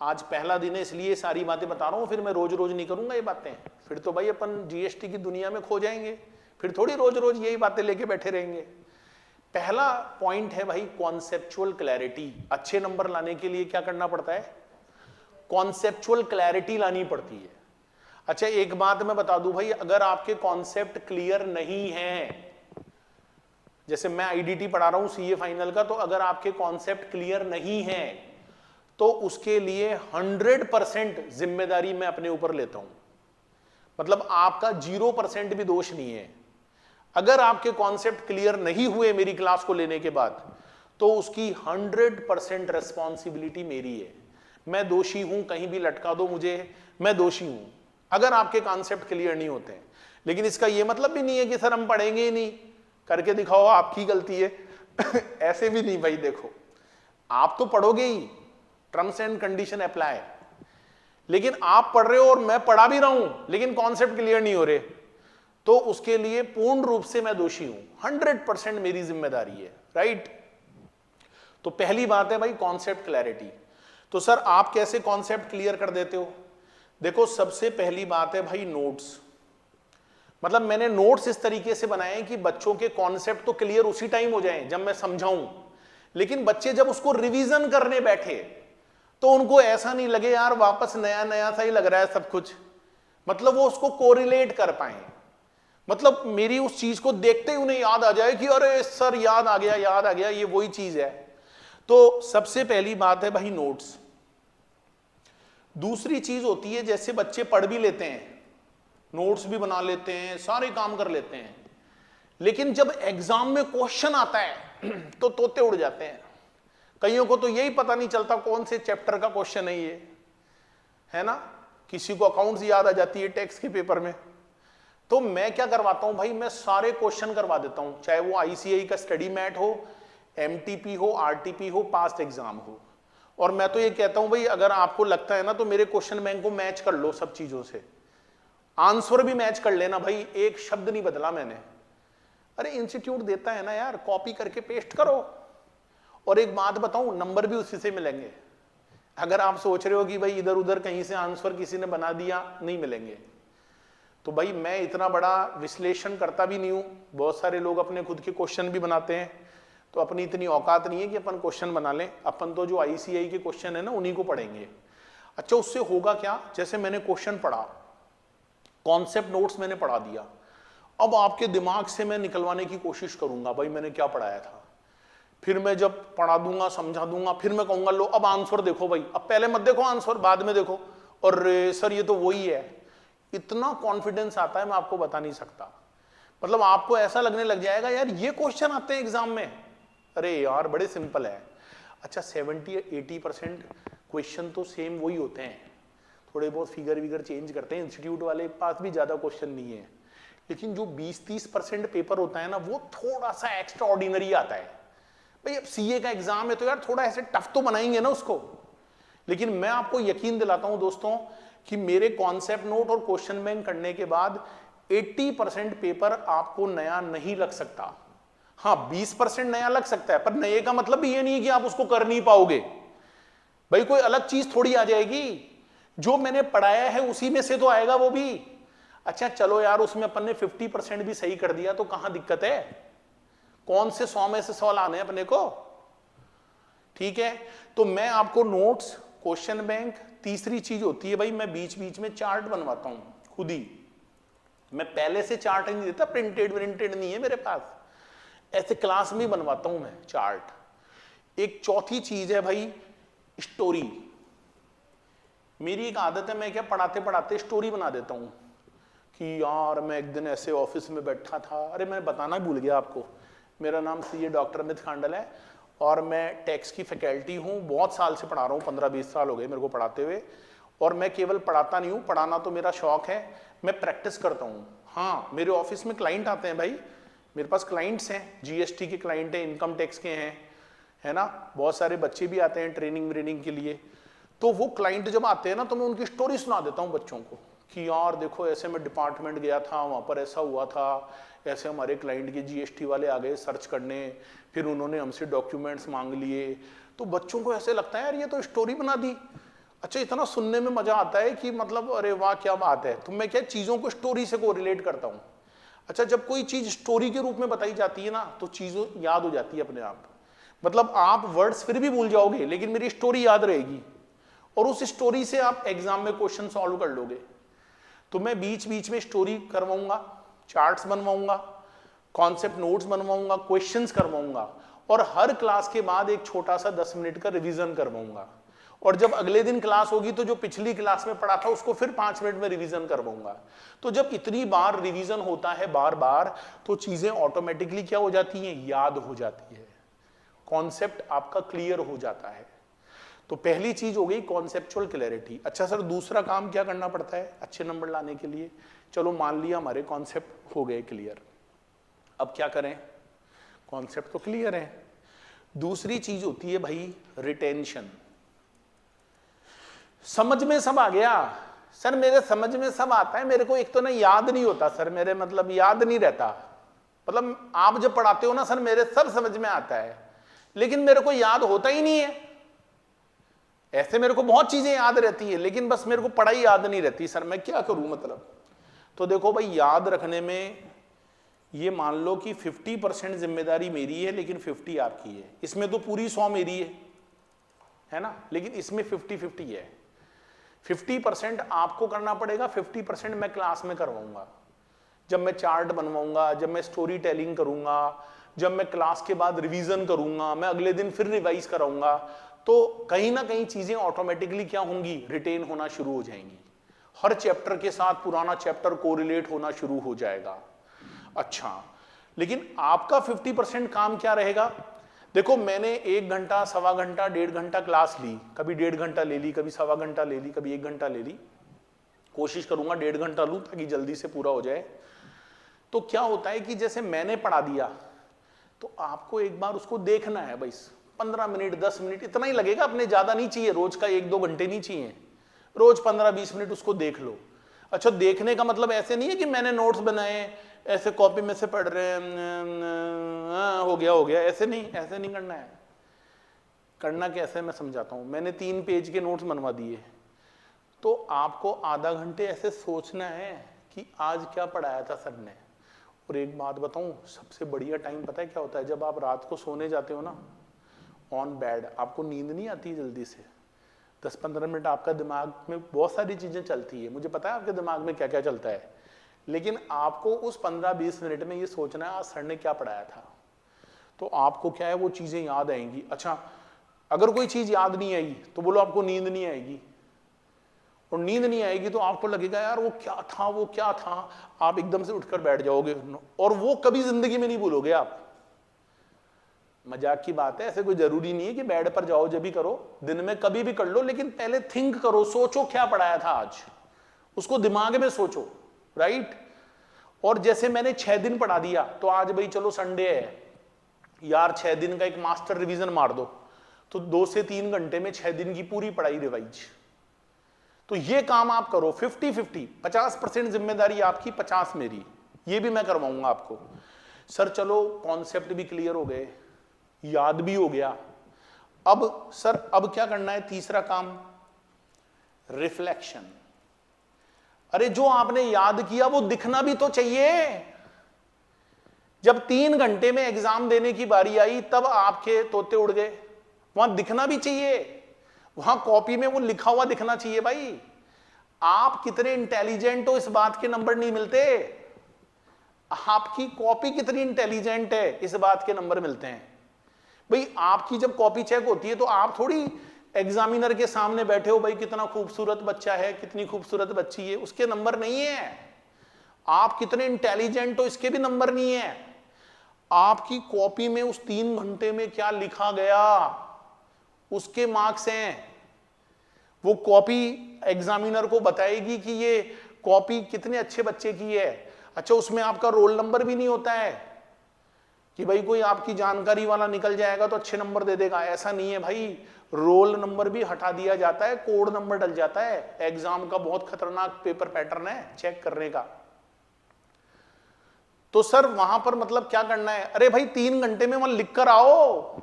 आज पहला दिन है इसलिए सारी बातें बता रहा हूं, फिर मैं रोज रोज नहीं करूंगा ये बातें, फिर तो भाई अपन जीएसटी की दुनिया में खो जाएंगे, फिर थोड़ी रोज रोज यही बातें लेके बैठे रहेंगे। पहला पॉइंट है भाई कॉन्सेप्चुअल क्लैरिटी। अच्छे नंबर लाने के लिए क्या करना पड़ता है? कॉन्सेप्चुअल क्लैरिटी लानी पड़ती है। अच्छा एक बात मैं बता दूं भाई, अगर आपके कॉन्सेप्ट क्लियर नहीं है, जैसे मैं आईडीटी पढ़ा रहा हूं सीए फाइनल का, तो अगर आपके कॉन्सेप्ट क्लियर नहीं है तो उसके लिए 100% जिम्मेदारी मैं अपने ऊपर लेता हूं। मतलब आपका 0% भी दोष नहीं है। अगर आपके कॉन्सेप्ट क्लियर नहीं हुए मेरी क्लास को लेने के बाद, तो उसकी 100% रेस्पॉन्सिबिलिटी मेरी है। मैं दोषी हूं, कहीं भी लटका दो मुझे, मैं दोषी हूं अगर आपके कॉन्सेप्ट क्लियर नहीं होते हैं। लेकिन इसका यह मतलब भी नहीं है कि सर हम पढ़ेंगे ही नहीं, करके दिखाओ आपकी गलती है ऐसे भी नहीं भाई। देखो आप तो पढ़ोगे ही, टर्म्स एंड कंडीशन अप्लाई, लेकिन आप पढ़ रहे हो और मैं पढ़ा भी रहा हूं लेकिन कॉन्सेप्ट क्लियर नहीं हो रहे, तो उसके लिए पूर्ण रूप से मैं दोषी हूं। 100% मेरी जिम्मेदारी है, राइट। तो पहली बात है भाई कॉन्सेप्ट क्लैरिटी। तो सर आप कैसे कॉन्सेप्ट क्लियर कर देते हो? देखो सबसे पहली बात है भाई नोट्स। मतलब मैंने नोट्स इस तरीके से बनाए हैं कि बच्चों के कॉन्सेप्ट तो क्लियर उसी टाइम हो जाएं जब मैं समझाऊं, लेकिन बच्चे जब उसको रिवीजन करने बैठे तो उनको ऐसा नहीं लगे यार वापस नया नया सा ही लग रहा है सब कुछ। मतलब वो उसको कोरिलेट कर पाए, मतलब मेरी उस चीज को देखते ही उन्हें याद आ जाए कि अरे सर याद आ गया, ये वही चीज है। तो सबसे पहली बात है भाई नोट्स। दूसरी चीज होती है जैसे बच्चे पढ़ भी लेते हैं, नोट्स भी बना लेते हैं, सारे काम कर लेते हैं, लेकिन जब एग्जाम में क्वेश्चन आता है तो तोते उड़ जाते हैं। कईयों को तो यही पता नहीं चलता कौन से चैप्टर का क्वेश्चन है ये, है ना। किसी को अकाउंट्स याद आ जाती है टैक्स के पेपर में। तो मैं क्या करवाता हूं भाई, मैं सारे क्वेश्चन करवा देता हूं, चाहे वो आईसीआई का स्टडी मैट हो, एमटीपी हो, आरटीपी हो, पास्ट एग्जाम हो। और मैं तो ये कहता हूं भाई अगर आपको लगता है ना तो मेरे क्वेश्चन बैंक को मैच कर लो सब चीजों से, आंसर भी मैच कर लेना भाई, एक शब्द नहीं बदला मैंने। अरे इंस्टीट्यूट देता है ना यार, कॉपी करके पेस्ट करो। और एक बात बताऊं, नंबर भी उसी से मिलेंगे। अगर आप सोच रहे हो कि भाई इधर उधर कहीं से आंसर किसी ने बना दिया, नहीं मिलेंगे। तो भाई मैं इतना बड़ा विश्लेषण करता भी नहीं हूं, बहुत सारे लोग अपने खुद के क्वेश्चन भी बनाते हैं, तो अपनी इतनी औकात नहीं है कि अपन क्वेश्चन बना लें। अपन तो जो आईसीआई के क्वेश्चन है ना उन्हीं को पढ़ेंगे। अच्छा उससे होगा क्या, जैसे मैंने क्वेश्चन पढ़ा, कॉन्सेप्ट नोट्स मैंने पढ़ा दिया, अब आपके दिमाग से मैं निकलवाने की कोशिश करूंगा भाई मैंने क्या पढ़ाया था। फिर मैं जब पढ़ा दूंगा, समझा दूंगा, फिर मैं कहूंगा लो अब आंसर देखो भाई, अब पहले मत देखो आंसर, बाद में देखो, और सर ये तो वही है। इतना कॉन्फिडेंस आता है मैं आपको बता नहीं सकता। मतलब आपको ऐसा लगने लग जाएगा यार ये क्वेश्चन आते हैं एग्जाम में, अरे यार बड़े सिंपल है। अच्छा 70-80% क्वेश्चन तो सेम वही होते हैं, थोड़े बहुत फिगर विगर चेंज करते हैं, इंस्टीट्यूट वाले के पास भी ज्यादा क्वेश्चन नहीं है। लेकिन जो 20-30% पेपर होता है ना वो थोड़ा सा एक्स्ट्रा ऑर्डिनरी आता है। भाई अब सीए का एग्जाम है तो यार थोड़ा ऐसे टफ तो बनाएंगे ना उसको। लेकिन मैं आपको यकीन दिलाता हूं दोस्तों कि मेरे कॉन्सेप्ट नोट और क्वेश्चन बैंक करने के बाद 80% पेपर आपको नया नहीं लग सकता। हाँ 20% नया लग सकता है, पर नए का मतलब भी ये नहीं है कि आप उसको कर नहीं पाओगे। भाई कोई अलग चीज थोड़ी आ जाएगी। जो मैंने पढ़ाया है उसी में से तो आएगा वो भी। अच्छा चलो यार, उसमें अपन ने 50% भी सही कर दिया तो कहां दिक्कत है, कौन से 100 में से 100 लाने अपने को, ठीक है। तो मैं आपको नोट्स, क्वेश्चन बैंक, तीसरी चीज होती है भाई मैं बीच बीच में चार्ट बनवाता हूं खुद ही। मैं पहले से चार्ट नहीं देता, प्रिंटेड नहीं है मेरे पास, ऐसे क्लास में बनवाता हूं मैं चार्ट। एक चौथी चीज है भाई स्टोरी। मेरी एक आदत है, मैं क्या पढ़ाते पढ़ाते स्टोरी बना देता हूं कि यार मैं एक दिन ऐसे ऑफिस में बैठा था, अरे मैं बताना भूल गया आपको, मेरा नाम सीए डॉक्टर अमित खांडल है और मैं टैक्स की फैकल्टी हूँ, बहुत साल से पढ़ा रहा हूँ, 15-20 साल हो गए मेरे को पढ़ाते हुए। और मैं केवल पढ़ाता नहीं हूँ, पढ़ाना तो मेरा शौक है, मैं प्रैक्टिस करता हूँ। हाँ, मेरे ऑफिस में क्लाइंट आते हैं भाई, मेरे पास क्लाइंट्स हैं, जीएसटी के क्लाइंट हैं, इनकम टैक्स के हैं, है ना, बहुत सारे बच्चे भी आते हैं ट्रेनिंग के लिए। तो वो क्लाइंट जब आते हैं ना तो मैं उनकी स्टोरी सुना देता हूँ बच्चों को कि यार देखो ऐसे मैं डिपार्टमेंट गया था, वहाँ पर ऐसा हुआ था, ऐसे हमारे क्लाइंट के जीएसटी वाले आ गए सर्च करने, फिर उन्होंने हमसे डॉक्यूमेंट्स मांग लिए। तो बच्चों को ऐसे लगता है यार ये तो स्टोरी बना दी। अच्छा, इतना सुनने में मजा आता है कि मतलब अरे वाह क्या बात है। तो मैं क्या चीज़ों को स्टोरी से कोरिलेट करता हूँ। अच्छा, जब कोई चीज़ स्टोरी के रूप में बताई जाती है ना तो चीज़ों याद हो जाती है अपने आप। मतलब आप वर्ड्स फिर भी भूल जाओगे लेकिन मेरी स्टोरी याद रहेगी और उस स्टोरी से आप एग्जाम में क्वेश्चन सॉल्व कर लोगे। तो मैं बीच बीच में स्टोरी करवाऊंगा, चार्ट्स बनवाऊंगा, कॉन्सेप्ट नोट्स बनवाऊंगा, क्वेश्चंस करवाऊंगा और हर क्लास के बाद एक छोटा सा 10 मिनट का रिवीजन करवाऊंगा। और जब अगले दिन क्लास होगी तो जो पिछली क्लास में पढ़ा था उसको फिर 5 मिनट में रिवीजन करवाऊंगा। तो जब इतनी बार रिवीजन होता है बार बार तो चीजें ऑटोमेटिकली क्या हो जाती हैं, याद हो जाती है, कॉन्सेप्ट आपका क्लियर हो जाता है। तो पहली चीज हो गई कॉन्सेप्चुअल क्लैरिटी। अच्छा सर, दूसरा काम क्या करना पड़ता है अच्छे नंबर लाने के लिए? चलो मान लिया हमारे कॉन्सेप्ट हो गए क्लियर, अब क्या करें, कॉन्सेप्ट तो क्लियर है। दूसरी चीज होती है भाई रिटेंशन। समझ में सब आ गया सर, मेरे समझ में सब आता है, मेरे को एक तो ना याद नहीं होता सर, मेरे मतलब याद नहीं रहता। मतलब आप जब पढ़ाते हो ना सर मेरे सब समझ में आता है लेकिन मेरे को याद होता ही नहीं है। ऐसे मेरे को बहुत चीजें याद रहती है लेकिन बस मेरे को पढ़ाई याद नहीं रहती, सर मैं क्या करूं मतलब। तो देखो भाई, याद रखने में ये मान लो कि 50% जिम्मेदारी मेरी है लेकिन 50 आपकी है। इसमें तो पूरी 100 मेरी है ना, लेकिन इसमें 50-50 है। 50% आपको करना पड़ेगा, 50% मैं क्लास में करवाऊंगा। जब मैं चार्ट बनवाऊंगा, जब मैं स्टोरी टेलिंग करूंगा, जब मैं क्लास के बाद रिवीजन करूंगा, मैं अगले दिन फिर रिवाइज कराऊंगा, तो कहीं ना कहीं चीजें ऑटोमेटिकली क्या होंगी, रिटेन होना शुरू हो जाएंगी। हर चैप्टर के साथ पुराना चैप्टर कोरिलेट होना शुरू हो जाएगा। अच्छा, लेकिन आपका 50% काम क्या रहेगा? देखो, मैंने 1 घंटा, सवा घंटा, 1.5 घंटा क्लास ली, कभी 1.5 घंटा ले ली, कभी सवा घंटा ले ली, कभी 1 घंटा ले ली। कोशिश करूंगा 1.5 घंटा लूं ताकि जल्दी से पूरा हो जाए। तो क्या होता है कि जैसे मैंने पढ़ा दिया तो आपको एक बार उसको देखना है भाई, 15 मिनट 10 मिनट इतना ही लगेगा, अपने ज्यादा नहीं चाहिए, रोज का 1-2 घंटे नहीं चाहिए, रोज 15-20 मिनट उसको देख लो। अच्छा, देखने का मतलब ऐसे नहीं है कि मैंने नोट्स बनाए ऐसे कॉपी में से पढ़ रहे हैं हो गया, ऐसे नहीं करना है। करना कैसे मैं समझाता हूं। मैंने 3 पेज के नोट्स बनवा दिए तो आपको आधा घंटे ऐसे सोचना है कि आज क्या पढ़ाया था सर ने। और एक बात बताऊं, सबसे बढ़िया टाइम पता है क्या होता है? जब आप रात को सोने जाते हो ना, ऑन बेड, आपको नींद नहीं आती जल्दी से, 10-15 मिनट आपका दिमाग में बहुत सारी चीजें चलती है, मुझे पता है आपके दिमाग में क्या क्या चलता है, लेकिन आपको उस 15-20 मिनट में ये सोचना है आज सर ने क्या पढ़ाया था। तो आपको क्या है, वो चीजें याद आएंगी। अच्छा, अगर कोई चीज याद नहीं आई तो बोलो आपको नींद नहीं आएगी, और नींद नहीं आएगी तो आपको लगेगा यार वो क्या था, आप एकदम से उठकर बैठ जाओगे और वो कभी जिंदगी में नहीं भूलोगे आप। मजाक की बात है, ऐसे कोई जरूरी नहीं है कि बेड पर जाओ जब भी करो, दिन में कभी भी कर लो, लेकिन पहले थिंक करो, सोचो क्या पढ़ाया था आज, उसको दिमाग में सोचो, राइट। और जैसे मैंने 6 दिन पढ़ा दिया तो आज भाई चलो संडे है यार, 6 दिन का एक मास्टर रिवीजन मार दो, तो 2 से 3 घंटे में 6 दिन की पूरी पढ़ाई रिवाइज। तो ये काम आप करो 50-50, 50% जिम्मेदारी आपकी, 50 मेरी, ये भी मैं करवाऊंगा आपको। सर चलो कॉन्सेप्ट भी क्लियर हो गए, याद भी हो गया, अब सर अब क्या करना है? तीसरा काम रिफ्लेक्शन। अरे जो आपने याद किया वो दिखना भी तो चाहिए। जब 3 घंटे में एग्जाम देने की बारी आई तब आपके तोते उड़ गए। वहां दिखना भी चाहिए, वहां कॉपी में वो लिखा हुआ दिखना चाहिए। भाई आप कितने इंटेलिजेंट हो इस बात के नंबर नहीं मिलते, आपकी कॉपी कितनी इंटेलिजेंट है इस बात के नंबर मिलते हैं। भाई आपकी जब कॉपी चेक होती है तो आप थोड़ी एग्जामिनर के सामने बैठे हो, भाई कितना खूबसूरत बच्चा है, कितनी खूबसूरत बच्ची है, उसके नंबर नहीं है। आप कितने इंटेलिजेंट हो इसके भी नंबर नहीं है। आपकी कॉपी में उस 3 घंटे में क्या लिखा गया उसके मार्क्स हैं। वो कॉपी एग्जामिनर को बताएगी कि ये कॉपी कितने अच्छे बच्चे की है। अच्छा, उसमें आपका रोल नंबर भी नहीं होता है कि भाई कोई आपकी जानकारी वाला निकल जाएगा तो अच्छे नंबर दे देगा, ऐसा नहीं है भाई। रोल नंबर भी हटा दिया जाता है, कोड नंबर डल जाता है। एग्जाम का बहुत खतरनाक पेपर पैटर्न है चेक करने का। तो सर वहां पर मतलब क्या करना है? अरे भाई 3 घंटे में वहां लिख कर आओ।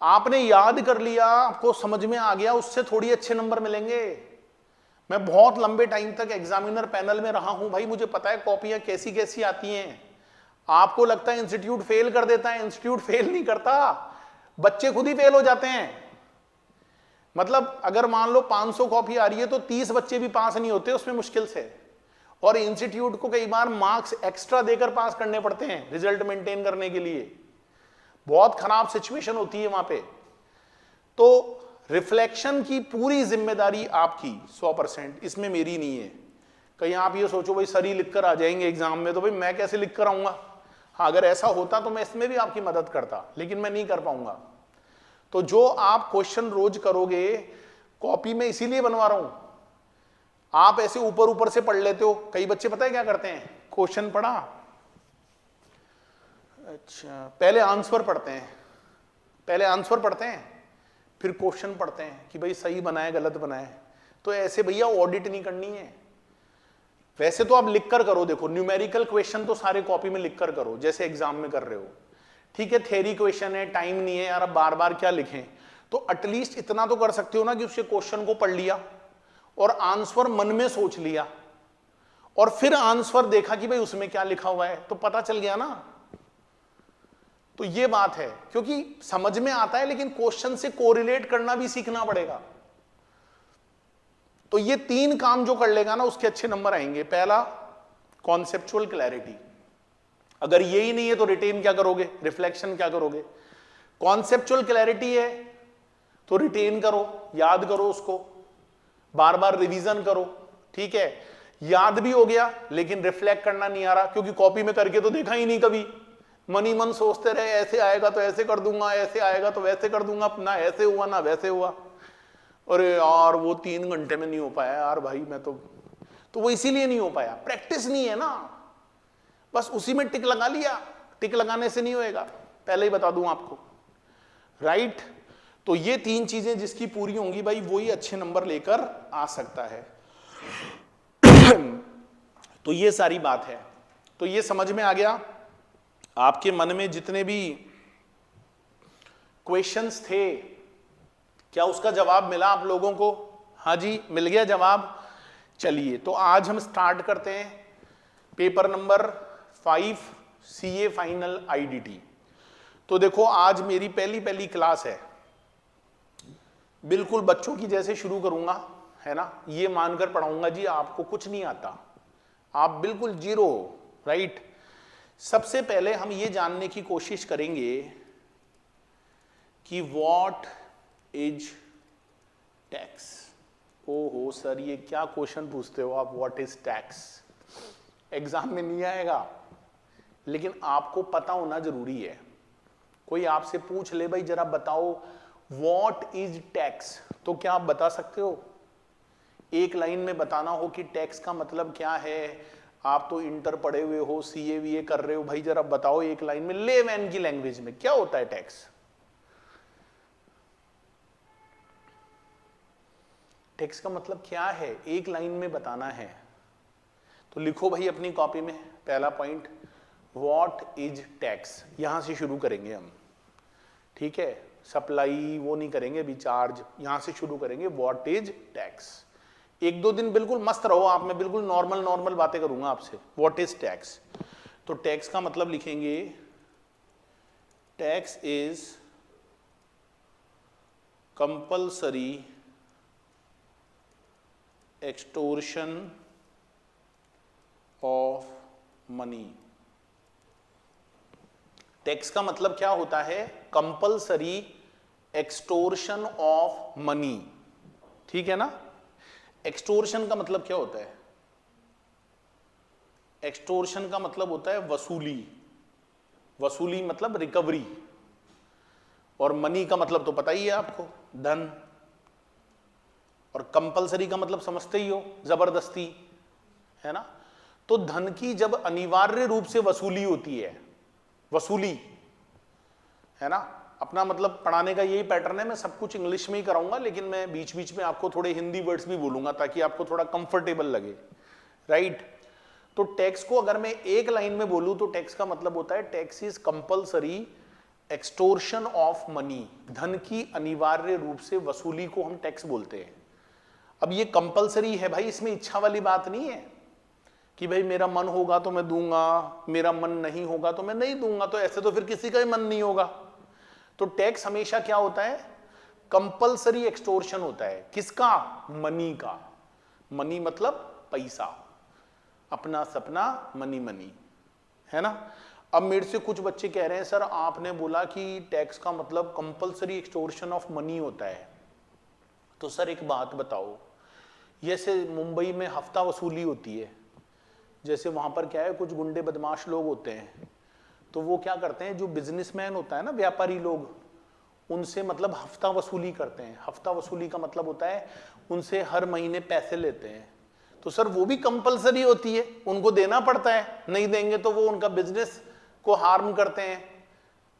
आपने याद कर लिया, आपको समझ में आ गया, उससे थोड़ी अच्छे नंबर मिलेंगे। मैं बहुत लंबे टाइम तक एग्जामिनर पैनल में रहा हूं भाई, मुझे पता है कॉपियां कैसी कैसी आती हैं। आपको लगता है इंस्टीट्यूट फेल कर देता है, इंस्टीट्यूट फेल नहीं करता, बच्चे खुद ही फेल हो जाते हैं। मतलब अगर मान लो 500 कॉपी आ रही है तो 30 बच्चे भी पास नहीं होते उसमें मुश्किल से, और इंस्टीट्यूट को कई बार मार्क्स एक्स्ट्रा देकर पास करने पड़ते हैं रिजल्ट मेंटेन करने के लिए। बहुत खराब सिचुएशन होती है वहां पे। तो रिफ्लेक्शन की पूरी जिम्मेदारी आपकी 100%, इसमें मेरी नहीं है। कहीं आप ये सोचो भाई सर ही लिखकर आ जाएंगे एग्जाम में, तो भाई मैं कैसे लिख कर आऊंगा? हाँ, अगर ऐसा होता तो मैं इसमें भी आपकी मदद करता, लेकिन मैं नहीं कर पाऊंगा। तो जो आप क्वेश्चन रोज करोगे कॉपी में इसीलिए बनवा रहा हूं। आप ऐसे ऊपर ऊपर से पढ़ लेते हो। कई बच्चे पता है क्या करते हैं, क्वेश्चन पढ़ा, अच्छा पहले आंसर पढ़ते हैं, पहले आंसर पढ़ते हैं फिर क्वेश्चन पढ़ते हैं कि भाई सही बनाए गलत बनाए। तो ऐसे भैया ऑडिट नहीं करनी है। वैसे तो आप लिख कर करो, देखो न्यूमेरिकल क्वेश्चन तो सारे कॉपी में लिख कर करो जैसे एग्जाम में कर रहे हो, ठीक है। थ्योरी क्वेश्चन है, टाइम नहीं है यार, अब बार बार क्या लिखें। तो एटलीस्ट इतना तो कर सकते हो ना कि उसके क्वेश्चन को पढ़ लिया और आंसर मन में सोच लिया और फिर आंसर देखा कि भाई उसमें क्या लिखा हुआ है, तो पता चल गया ना। तो ये बात है, क्योंकि समझ में आता है लेकिन क्वेश्चन से कोरिलेट करना भी सीखना पड़ेगा। तो ये 3 काम जो कर लेगा ना उसके अच्छे नंबर आएंगे। पहला कॉन्सेप्चुअल क्लैरिटी, अगर यही नहीं है तो रिटेन क्या करोगे, रिफ्लेक्शन क्या करोगे? कॉन्सेप्चुअल क्लैरिटी है तो रिटेन करो, याद करो, उसको बार बार रिवीजन करो, ठीक है। याद भी हो गया लेकिन रिफ्लेक्ट करना नहीं आ रहा क्योंकि कॉपी में करके तो देखा ही नहीं कभी, मन ही मन सोचते रहे ऐसे आएगा तो ऐसे कर दूंगा, ऐसे आएगा तो वैसे कर दूंगा, ना ऐसे हुआ ना वैसे हुआ। अरे यार वो 3 घंटे में नहीं हो पाया यार भाई, मैं तो वो इसीलिए नहीं हो पाया, प्रैक्टिस नहीं है ना, बस उसी में टिक लगा लिया। टिक लगाने से नहीं होएगा, पहले ही बता दूं आपको, राइट। तो ये 3 चीजें जिसकी पूरी होंगी भाई वही अच्छे नंबर लेकर आ सकता है। तो ये सारी बात है। तो ये समझ में आ गया? आपके मन में जितने भी क्वेश्चंस थे, क्या उसका जवाब मिला आप लोगों को? हाँ जी, मिल गया जवाब। चलिए तो आज हम स्टार्ट करते हैं paper number 5 CA final IDT. तो देखो आज मेरी पहली क्लास है, बिल्कुल बच्चों की जैसे शुरू करूंगा, है ना। ये मानकर पढ़ाऊंगा जी आपको कुछ नहीं आता, आप बिल्कुल जीरो हो, राइट। सबसे पहले हम ये जानने की कोशिश करेंगे कि व्हाट इज टैक्स। ओहो सर ये क्या क्वेश्चन पूछते हो आप, व्हाट इज टैक्स? एग्जाम में नहीं आएगा लेकिन आपको पता होना जरूरी है। कोई आपसे पूछ ले भाई जरा बताओ व्हाट इज टैक्स, तो क्या आप बता सकते हो? एक लाइन में बताना हो कि टैक्स का मतलब क्या है। आप तो इंटर पढ़े हुए हो, सीए वीए कर रहे हो, भाई जरा बताओ एक लाइन में लेमैन की लैंग्वेज में क्या होता है टैक्स। टैक्स का मतलब क्या है, एक लाइन में बताना है। तो लिखो भाई अपनी कॉपी में, पहला पॉइंट व्हाट इज टैक्स, यहां से शुरू करेंगे हम, ठीक है। सप्लाई वो नहीं करेंगे, भी चार्ज, यहां से शुरू करेंगे व्हाट इज टैक्स। एक दो दिन बिल्कुल मस्त रहो आप, मैं बिल्कुल नॉर्मल नॉर्मल बातें करूंगा आपसे। What is tax? तो टैक्स का मतलब लिखेंगे, tax is compulsory extortion of money. Tax का मतलब क्या होता है? कंपल्सरी एक्सटोर्शन ऑफ मनी, ठीक है ना। एक्सटोर्शन का मतलब क्या होता है? एक्सटोर्शन का मतलब होता है वसूली। वसूली मतलब रिकवरी, और मनी का मतलब तो पता ही है आपको, धन। और कंपल्सरी का मतलब समझते ही हो, जबरदस्ती, है ना। तो धन की जब अनिवार्य रूप से वसूली होती है, वसूली, है ना। अपना मतलब पढ़ाने का यही पैटर्न है, मैं सब कुछ इंग्लिश में ही कराऊंगा, लेकिन मैं बीच बीच में आपको थोड़े हिंदी वर्ड्स भी बोलूंगा ताकि आपको थोड़ा कंफर्टेबल लगे, राइट। तो टैक्स को अगर मैं एक लाइन में बोलूं तो टैक्स का मतलब होता है tax is compulsory extortion of money. धन की अनिवार्य रूप से वसूली को हम टैक्स बोलते हैं। अब ये कंपल्सरी है भाई, इसमें इच्छा वाली बात नहीं है कि भाई मेरा मन होगा तो मैं दूंगा, मेरा मन नहीं होगा तो मैं नहीं दूंगा, तो ऐसे तो फिर किसी का ही मन नहीं होगा। तो टैक्स हमेशा क्या होता है? कंपल्सरी एक्सटोर्शन होता है। किसका? मनी का। मनी मतलब पैसा, अपना सपना मनी मनी, है ना। अब मेरे से कुछ बच्चे कह रहे हैं सर आपने बोला कि टैक्स का मतलब कंपल्सरी एक्सटोर्शन ऑफ मनी होता है, तो सर एक बात बताओ, जैसे मुंबई में हफ्ता वसूली होती है, जैसे वहां पर क्या है, कुछ गुंडे बदमाश लोग होते हैं, तो वो क्या करते हैं, जो बिजनेसमैन होता है ना, व्यापारी लोग, उनसे मतलब हफ्ता वसूली करते हैं। हफ्ता वसूली का मतलब होता है उनसे हर महीने पैसे लेते हैं। तो सर वो भी कंपलसरी होती है, उनको देना पड़ता है, नहीं देंगे तो वो उनका बिजनेस को हार्म करते हैं,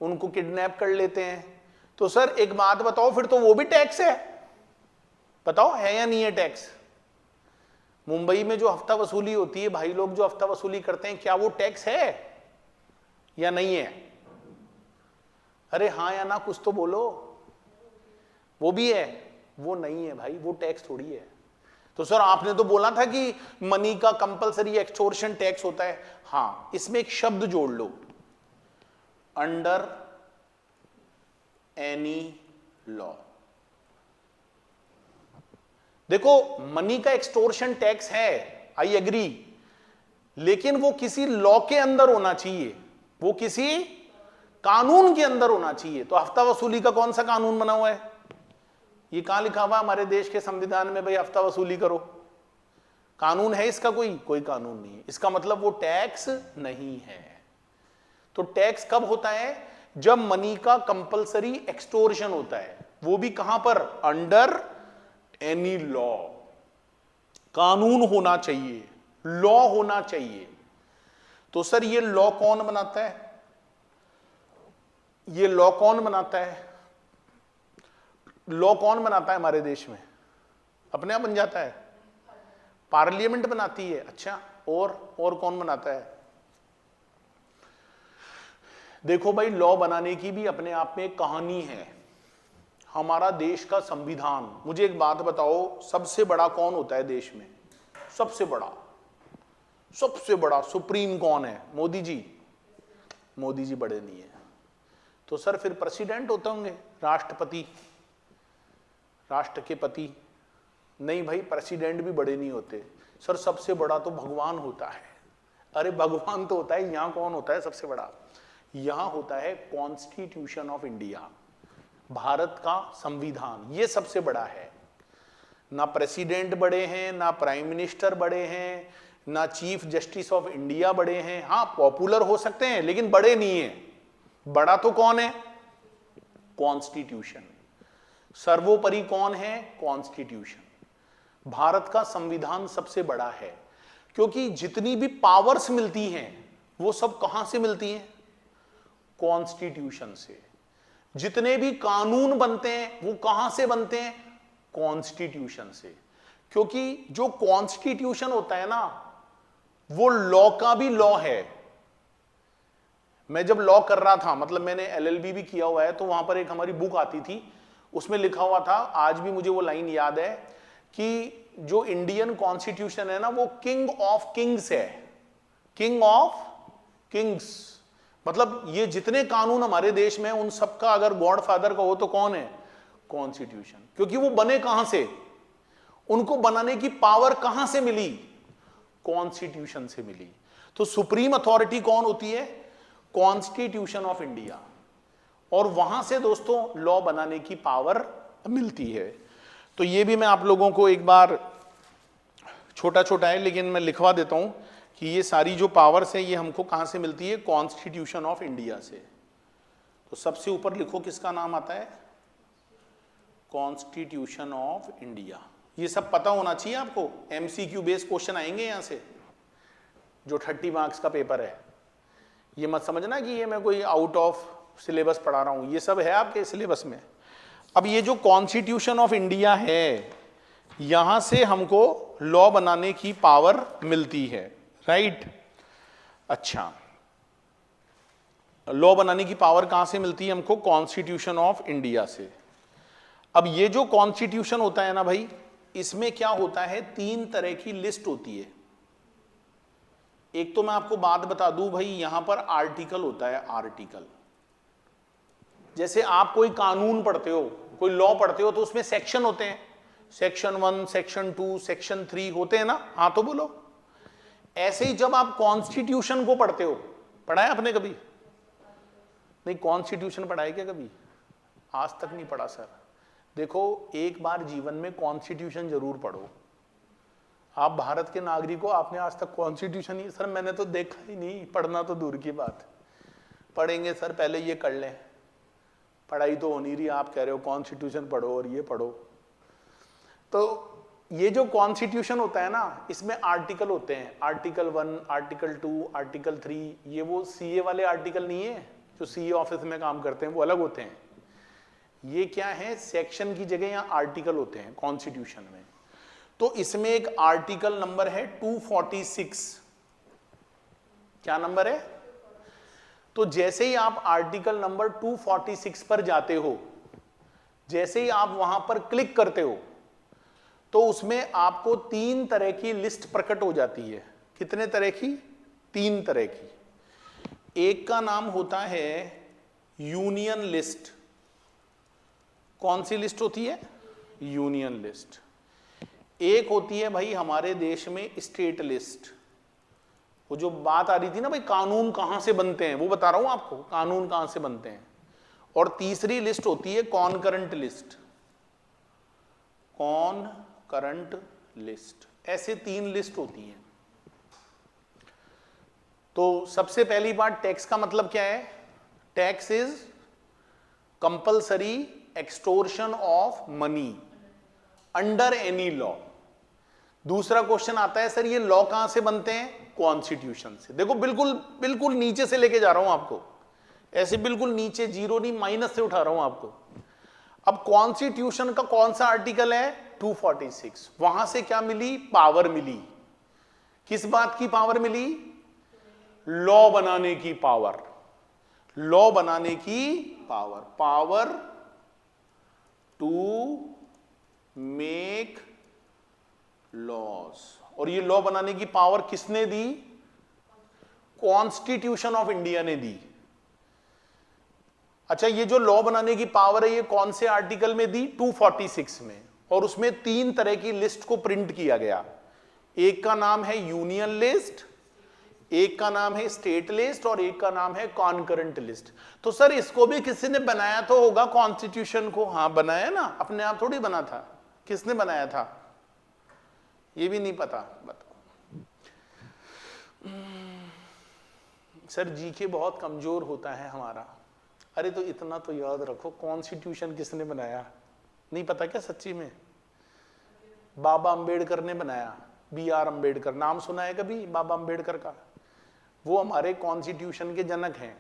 उनको किडनैप कर लेते हैं। तो सर एक बात बताओ, फिर तो वो भी टैक्स है? बताओ है या नहीं है टैक्स? मुंबई में जो हफ्ता वसूली होती है, भाई लोग जो हफ्ता वसूली करते हैं, क्या वो टैक्स है या नहीं है? अरे हाँ या ना कुछ तो बोलो। वो भी है? वो नहीं है भाई, वो टैक्स थोड़ी है। तो सर आपने तो बोला था कि मनी का कंपलसरी एक्सटोर्शन टैक्स होता है। हाँ, इसमें एक शब्द जोड़ लो, अंडर एनी लॉ। देखो मनी का एक्सटोर्शन टैक्स है, आई एग्री, लेकिन वो किसी लॉ के अंदर होना चाहिए, वो किसी कानून के अंदर होना चाहिए। तो हफ्ता वसूली का कौन सा कानून बना हुआ है? ये कहां लिखा हुआ हमारे देश के संविधान में भाई हफ्ता वसूली करो? कानून है इसका? कोई कानून नहीं है। इसका मतलब वो टैक्स नहीं है। तो टैक्स कब होता है? जब मनी का कंपलसरी एक्सटोर्शन होता है, वो भी कहां पर? Under any law. कानून होना चाहिए, लॉ होना चाहिए। तो सर ये लॉ कौन बनाता है? ये लॉ कौन बनाता है? लॉ कौन बनाता है हमारे देश में? अपने आप बन जाता है? पार्लियामेंट बनाती है। अच्छा, और कौन बनाता है? देखो भाई, लॉ बनाने की भी अपने आप में एक कहानी है। हमारा देश का संविधान, मुझे एक बात बताओ, सबसे बड़ा कौन होता है देश में? सबसे बड़ा सुप्रीम कौन है? मोदी जी? मोदी जी बड़े नहीं है। तो सर फिर प्रेसिडेंट होते होंगे, राष्ट्रपति, राष्ट्र के पति? नहीं भाई, प्रेसिडेंट भी बड़े नहीं होते। सर सबसे बड़ा तो भगवान होता है। अरे भगवान तो होता है, यहां कौन होता है सबसे बड़ा? यहां होता है कॉन्स्टिट्यूशन ऑफ इंडिया, भारत का संविधान, ये सबसे बड़ा है। ना प्रेसिडेंट बड़े हैं, ना प्राइम मिनिस्टर बड़े हैं, ना चीफ जस्टिस ऑफ इंडिया बड़े हैं। हाँ पॉपुलर हो सकते हैं लेकिन बड़े नहीं है। बड़ा तो कौन है? कॉन्स्टिट्यूशन। सर्वोपरि कौन है? कॉन्स्टिट्यूशन। भारत का संविधान सबसे बड़ा है, क्योंकि जितनी भी पावर्स मिलती हैं वो सब कहां से मिलती हैं? कॉन्स्टिट्यूशन से। जितने भी कानून बनते हैं वो कहां से बनते हैं? कॉन्स्टिट्यूशन से। क्योंकि जो कॉन्स्टिट्यूशन होता है ना, वो लॉ का भी लॉ है। मैं जब लॉ कर रहा था, मतलब मैंने एलएलबी भी किया हुआ है, तो वहां पर एक हमारी बुक आती थी, उसमें लिखा हुआ था, आज भी मुझे वो लाइन याद है कि जो इंडियन कॉन्स्टिट्यूशन है ना वो किंग ऑफ किंग्स है, किंग ऑफ किंग्स। मतलब ये जितने कानून हमारे देश में उन सबका अगर गॉडफादर का हो तो कौन है? कॉन्स्टिट्यूशन। क्योंकि वो बने कहां से, उनको बनाने की पावर कहां से मिली? कॉन्स्टिट्यूशन से मिली। तो सुप्रीम अथॉरिटी कौन होती है? Constitution of India. और वहां से दोस्तों लॉ बनाने की पावर मिलती है। तो ये भी मैं आप लोगों को एक बार, छोटा छोटा है लेकिन मैं लिखवा देता हूं कि ये सारी जो पावर्स है ये हमको कहां से मिलती है? कॉन्स्टिट्यूशन ऑफ इंडिया से। तो सबसे ऊपर लिखो किसका नाम आता है? Constitution of India. ये सब पता होना चाहिए आपको, एमसीक्यू बेस्ड क्वेश्चन आएंगे यहां से, जो 30 मार्क्स का पेपर है। ये मत समझना कि ये मैं कोई आउट ऑफ सिलेबस पढ़ा रहा हूं, ये सब है आपके सिलेबस में। अब ये जो कॉन्स्टिट्यूशन ऑफ इंडिया है, यहां से हमको लॉ बनाने की पावर मिलती है, राइट? अच्छा, लॉ बनाने की पावर कहां से मिलती है हमको? कॉन्स्टिट्यूशन ऑफ इंडिया से। अब ये जो कॉन्स्टिट्यूशन होता है ना भाई, इसमें क्या होता है? 3 तरह की लिस्ट होती है। एक तो मैं आपको बात बता दूं भाई, यहां पर आर्टिकल होता है, आर्टिकल। जैसे आप कोई कानून पढ़ते हो, कोई लॉ पढ़ते हो, तो उसमें सेक्शन होते हैं, सेक्शन 1, सेक्शन 2, सेक्शन 3 होते हैं ना? हाँ तो बोलो। ऐसे ही जब आप कॉन्स्टिट्यूशन को पढ़ते हो, पढ़ा है आपने कभी? नहीं, कॉन्स्टिट्यूशन पढ़ा है क्या कभी? आज तक नहीं पढ़ा सर। देखो, एक बार जीवन में कॉन्स्टिट्यूशन जरूर पढ़ो। आप भारत के नागरिक हो, आपने आज तक कॉन्स्टिट्यूशन ही? सर मैंने तो देखा ही नहीं, पढ़ना तो दूर की बात। पढ़ेंगे सर, पहले ये कर लें। पढ़ाई तो हो नहीं रही, आप कह रहे हो कॉन्स्टिट्यूशन पढ़ो और ये पढ़ो। तो ये जो कॉन्स्टिट्यूशन होता है ना, इसमें आर्टिकल होते हैं, आर्टिकल 1, आर्टिकल 2, आर्टिकल 3। ये वो सीए वाले आर्टिकल नहीं है जो सीए ऑफिस में काम करते हैं, वो अलग होते हैं। ये क्या है? सेक्शन की जगह यहाँ आर्टिकल होते हैं कॉन्स्टिट्यूशन में। तो इसमें एक आर्टिकल नंबर है 246। क्या नंबर है? तो जैसे ही आप आर्टिकल नंबर 246 पर जाते हो, जैसे ही आप वहां पर क्लिक करते हो, तो उसमें आपको 3 तरह की लिस्ट प्रकट हो जाती है। कितने तरह की? 3 तरह की। एक का नाम होता है यूनियन लिस्ट। कौन सी लिस्ट होती है? Union list. एक होती है भाई हमारे देश में स्टेट लिस्ट। वो जो बात आ रही थी ना भाई, कानून कहां से बनते हैं, वो बता रहा हूं आपको, कानून कहां से बनते हैं। और तीसरी लिस्ट होती है कॉनकरेंट लिस्ट। कॉनकरेंट लिस्ट। ऐसे 3 लिस्ट होती हैं। तो सबसे पहली बात, टैक्स का मतलब क्या है? Tax is compulsory extortion of money under any law. दूसरा क्वेश्चन आता है, सर ये लॉ कहां से बनते हैं? कॉन्स्टिट्यूशन से। देखो बिल्कुल बिल्कुल नीचे से लेके जा रहा हूं आपको, ऐसे बिल्कुल नीचे, जीरो नहीं, माइनस से उठा रहा हूं आपको। अब कॉन्स्टिट्यूशन का कौन सा आर्टिकल है? 246। वहां से क्या मिली? पावर मिली। किस बात की पावर मिली? लॉ बनाने की पावर। लॉ बनाने की power. Power to make laws. और ये लॉ बनाने की पावर किसने दी? कॉन्स्टिट्यूशन ऑफ इंडिया ने दी। अच्छा, ये जो लॉ बनाने की पावर है ये कौन से आर्टिकल में दी? 246 में। और उसमें 3 तरह की लिस्ट को प्रिंट किया गया। एक का नाम है यूनियन लिस्ट, एक का नाम है स्टेट लिस्ट, और एक का नाम है कॉनकरेंट लिस्ट। तो सर इसको भी किसी ने बनाया तो होगा, कॉन्स्टिट्यूशन को? हाँ बनाया ना, अपने आप थोड़ी बना था। किसने बनाया था ये भी नहीं पता? बताओ। सर जीके बहुत कमजोर होता है हमारा। अरे तो इतना तो याद रखो, कॉन्स्टिट्यूशन किसने बनाया? नहीं पता क्या सच्ची में? बाबा अंबेडकर ने बनाया। BR अंबेडकर, नाम सुना है कभी बाबा अंबेडकर का? वो हमारे कॉन्स्टिट्यूशन के जनक हैं।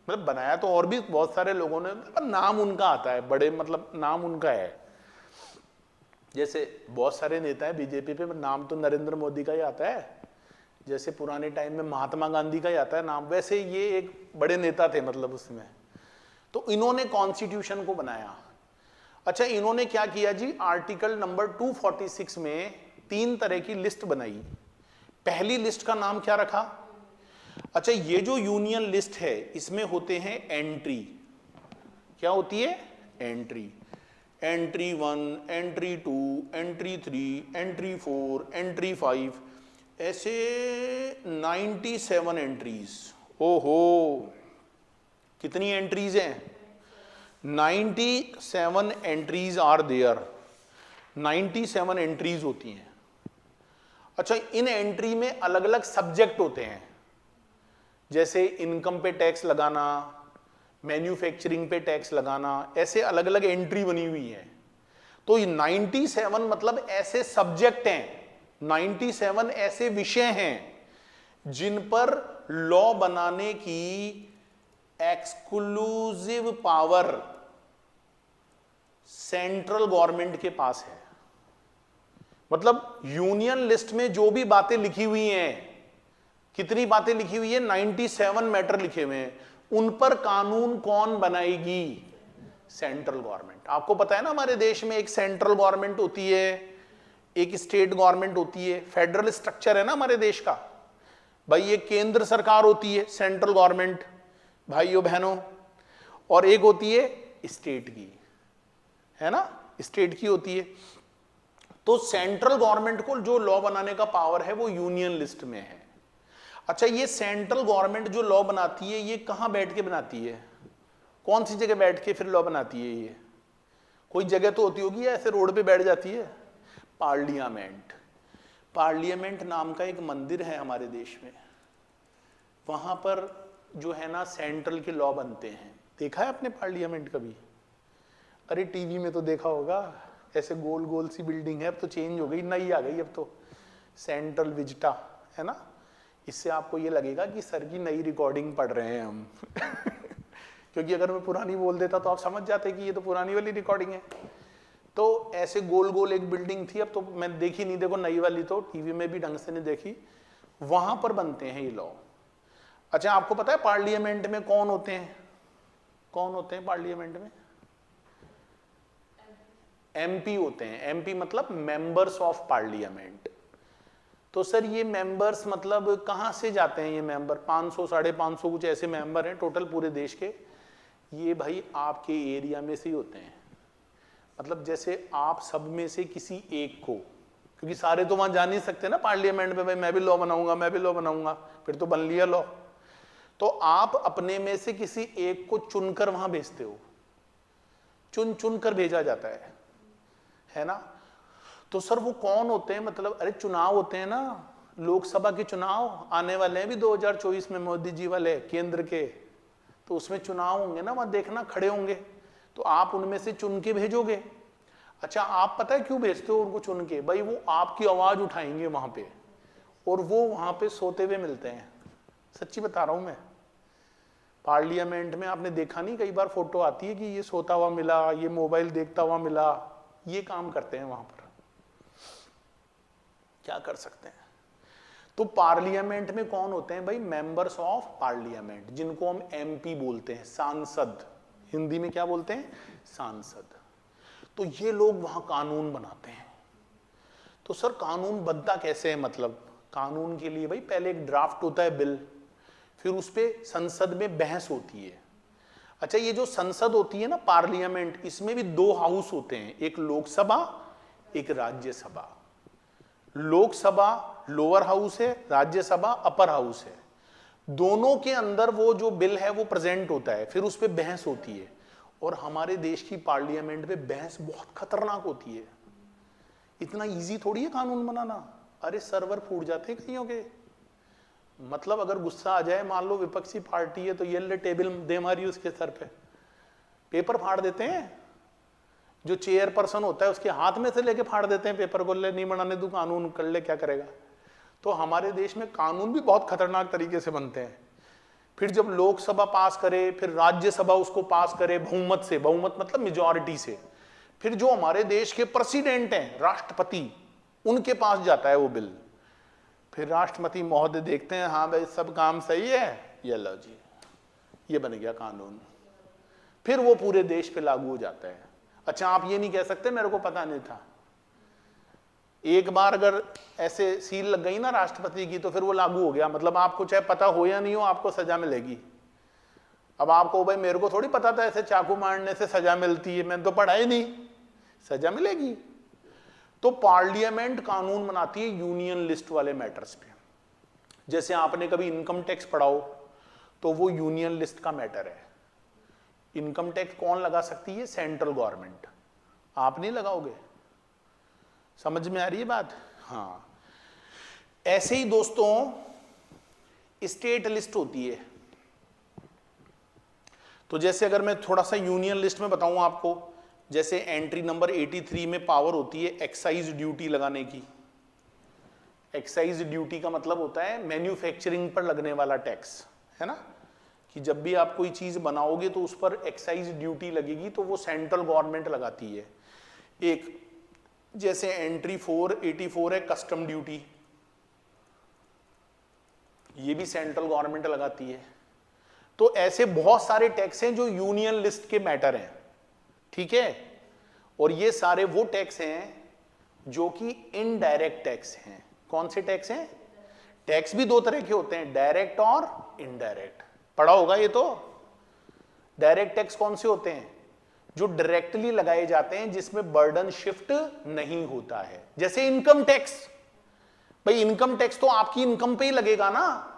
मतलब बनाया तो और भी बहुत सारे लोगों ने, पर नाम उनका आता है, बड़े मतलब नाम उनका है। जैसे बहुत सारे नेता है बीजेपी पे, नाम तो नरेंद्र मोदी का ही आता है। जैसे पुराने टाइम में महात्मा गांधी का ही आता है नाम, वैसे ये एक बड़े नेता थे मतलब उसमें। तो इन्होंने कॉन्स्टिट्यूशन को बनाया। अच्छा, इन्होंने क्या किया जी, आर्टिकल नंबर 246 में 3 तरह की लिस्ट बनाई। पहली लिस्ट का नाम क्या रखा? अच्छा, ये जो यूनियन लिस्ट है इसमें होते हैं एंट्री। क्या होती है? Entry. Entry 1, entry 2, entry 3, entry 4, entry 5, ऐसे 97 एंट्रीज। ओहो, कितनी एंट्रीज हैं? 97 एंट्रीज आर देयर। 97 एंट्रीज होती हैं। अच्छा, इन एंट्री में अलग अलग सब्जेक्ट होते हैं, जैसे इनकम पे टैक्स लगाना, मैन्युफैक्चरिंग पे टैक्स लगाना, ऐसे अलग अलग एंट्री बनी हुई है। तो ये 97 मतलब ऐसे सब्जेक्ट हैं, 97 ऐसे विषय हैं जिन पर लॉ बनाने की एक्सक्लूसिव पावर सेंट्रल गवर्नमेंट के पास है। मतलब यूनियन लिस्ट में जो भी बातें लिखी हुई हैं, कितनी बातें लिखी हुई है? 97 मैटर लिखे हुए हैं। उन पर कानून कौन बनाएगी? Central government. आपको पता है ना, हमारे देश में एक सेंट्रल गवर्नमेंट होती है, एक स्टेट गवर्नमेंट होती है। फेडरल स्ट्रक्चर है ना हमारे देश का भाई। ये केंद्र सरकार होती है, सेंट्रल गवर्नमेंट, भाइयों बहनों, और एक होती है स्टेट की, है ना, स्टेट की होती है। तो सेंट्रल गवर्नमेंट को जो लॉ बनाने का पावर है वो यूनियन लिस्ट में है। अच्छा, ये सेंट्रल गवर्नमेंट जो लॉ बनाती है ये कहां बैठ के बनाती है? कौन सी जगह बैठ के फिर लॉ बनाती है? ये कोई जगह तो होती होगी या ऐसे रोड पे बैठ जाती है? पार्लियामेंट। पार्लियामेंट नाम का एक मंदिर है हमारे देश में, वहां पर जो है ना सेंट्रल के लॉ बनते हैं। देखा है आपने पार्लियामेंट कभी? अरे टीवी में तो देखा होगा, ऐसे गोल गोल सी बिल्डिंग है, अब तो चेंज हो गई, नई आ गई अब तो, सेंट्रल विजिटा, है ना। इससे आपको ये लगेगा कि सर की नई रिकॉर्डिंग पढ़ रहे हैं हम क्योंकि अगर मैं पुरानी बोल देता तो आप समझ जाते कि ये तो पुरानी वाली रिकॉर्डिंग है। तो ऐसे गोल गोल एक बिल्डिंग थी, अब तो मैं देखी नहीं, देखो नई वाली तो टीवी में भी ढंग से नहीं देखी, वहां पर बनते हैं ये लॉ। अच्छा, आपको पता है पार्लियामेंट में कौन होते हैं? कौन होते हैं पार्लियामेंट में? एमपी होते हैं। एमपी मतलब मेंबर्स ऑफ पार्लियामेंट। तो सर ये मेंबर्स मतलब कहां से जाते हैं ये मेंबर? 500 550 कुछ ऐसे मेंबर हैं टोटल पूरे देश के। ये भाई आपके एरिया में से ही होते हैं। मतलब जैसे आप सब में से किसी एक को, क्योंकि सारे तो वहां जा नहीं सकते ना पार्लियामेंट में, भाई मैं भी लॉ बनाऊंगा, मैं भी लॉ बनाऊंगा, फिर तो बन लिया लॉ। तो आप अपने में से किसी एक को चुनकर वहां भेजते हो, चुन चुन कर भेजा जाता है ना। तो सर वो कौन होते हैं? मतलब अरे चुनाव होते हैं ना, लोकसभा के चुनाव आने वाले हैं भी 2024 में, मोदी जी वाले केंद्र के, तो उसमें चुनाव होंगे ना, वहां देखना खड़े होंगे, तो आप उनमें से चुन के भेजोगे। अच्छा, आप पता है क्यों भेजते हो उनको चुन के? भाई वो आपकी आवाज उठाएंगे वहां पे, और वो वहां पे सोते हुए मिलते हैं। सच्ची बता रहा हूं मैं। पार्लियामेंट में आपने देखा नहीं, कई बार फोटो आती है कि ये सोता हुआ मिला, ये मोबाइल देखता हुआ मिला, ये काम करते हैं वहां पर। क्या कर सकते हैं? तो पार्लियामेंट में कौन होते हैं भाई? मेंबर्स ऑफ पार्लियामेंट, जिनको हम एमपी बोलते हैं, सांसद। हिंदी में क्या बोलते हैं? सांसद। तो ये लोग वहां कानून बनाते हैं। तो सर कानून बनता कैसे है? मतलब कानून के लिए भाई पहले एक ड्राफ्ट होता है बिल, फिर उस पर संसद में बहस होती है। अच्छा, ये जो संसद होती है ना पार्लियामेंट, इसमें भी 2 हाउस होते हैं, एक लोकसभा, एक राज्यसभा। लोकसभा लोअर हाउस है, राज्यसभा अपर हाउस है। दोनों के अंदर वो जो बिल है वो प्रेजेंट होता है, फिर उस पर बहस होती है। और हमारे देश की पार्लियामेंट में बहस बहुत खतरनाक होती है। इतना इजी थोड़ी है कानून बनाना। अरे सर्वर फूट जाते हैं कईयों के। मतलब अगर गुस्सा आ जाए, मान लो विपक्षी पार्टी है, तो ये ले टेबल दे मारी उसके सर पे, पेपर फाड़ देते हैं। जो चेयरपर्सन होता है उसके हाथ में से लेके फाड़ देते हैं पेपर को, ले नहीं बनाने दू कानून, कर ले क्या करेगा। तो हमारे देश में कानून भी बहुत खतरनाक तरीके से बनते हैं। फिर जब लोकसभा पास करे, फिर राज्यसभा उसको पास करे बहुमत से, बहुमत मतलब मेजॉरिटी से, फिर जो हमारे देश के प्रेसिडेंट हैं, राष्ट्रपति, उनके पास जाता है वो बिल। फिर राष्ट्रपति महोदय देखते हैं, हाँ भाई सब काम सही है, ये लो जी, ये बन गया कानून। फिर वो पूरे देश पे लागू हो जाता है। अच्छा, आप ये नहीं कह सकते मेरे को पता नहीं था। एक बार अगर ऐसे सील लग गई ना राष्ट्रपति की तो फिर वो लागू हो गया, मतलब आपको चाहे पता हो या नहीं हो आपको सजा मिलेगी। अब आपको भाई मेरे को थोड़ी पता था ऐसे चाकू मारने से सजा मिलती है, मैंने तो पढ़ा ही नहीं, सजा मिलेगी। तो पार्लियामेंट कानून बनाती है यूनियन लिस्ट वाले मैटर्स पे। जैसे आपने कभी इनकम टैक्स पढ़ा हो तो वो यूनियन लिस्ट का मैटर है। इनकम टैक्स कौन लगा सकती है? Central government. आप नहीं लगाओगे। समझ में आ रही है बात? हाँ, ऐसे ही दोस्तों स्टेट लिस्ट होती है। तो जैसे अगर मैं थोड़ा सा यूनियन लिस्ट में बताऊं आपको, जैसे एंट्री नंबर 83 में पावर होती है एक्साइज ड्यूटी लगाने की। एक्साइज ड्यूटी का मतलब होता है मैन्युफैक्चरिंग पर लगने वाला टैक्स, है ना, कि जब भी आप कोई चीज बनाओगे तो उस पर एक्साइज ड्यूटी लगेगी, तो वो सेंट्रल गवर्नमेंट लगाती है। एक जैसे एंट्री 484 है कस्टम ड्यूटी, ये भी सेंट्रल गवर्नमेंट लगाती है। तो ऐसे बहुत सारे टैक्स हैं जो यूनियन लिस्ट के मैटर हैं, ठीक है। और ये सारे वो टैक्स हैं जो कि इनडायरेक्ट टैक्स हैं। कौन से टैक्स हैं? टैक्स भी दो तरह के होते हैं, डायरेक्ट और इनडायरेक्ट। पढ़ा होगा ये तो। डायरेक्ट टैक्स कौन से होते हैं? जो डायरेक्टली लगाए जाते हैं, जिसमें बर्डन शिफ्ट नहीं होता है। जैसे इनकम टैक्स, भाई इनकम टैक्स तो आपकी इनकम पे ही लगेगा ना,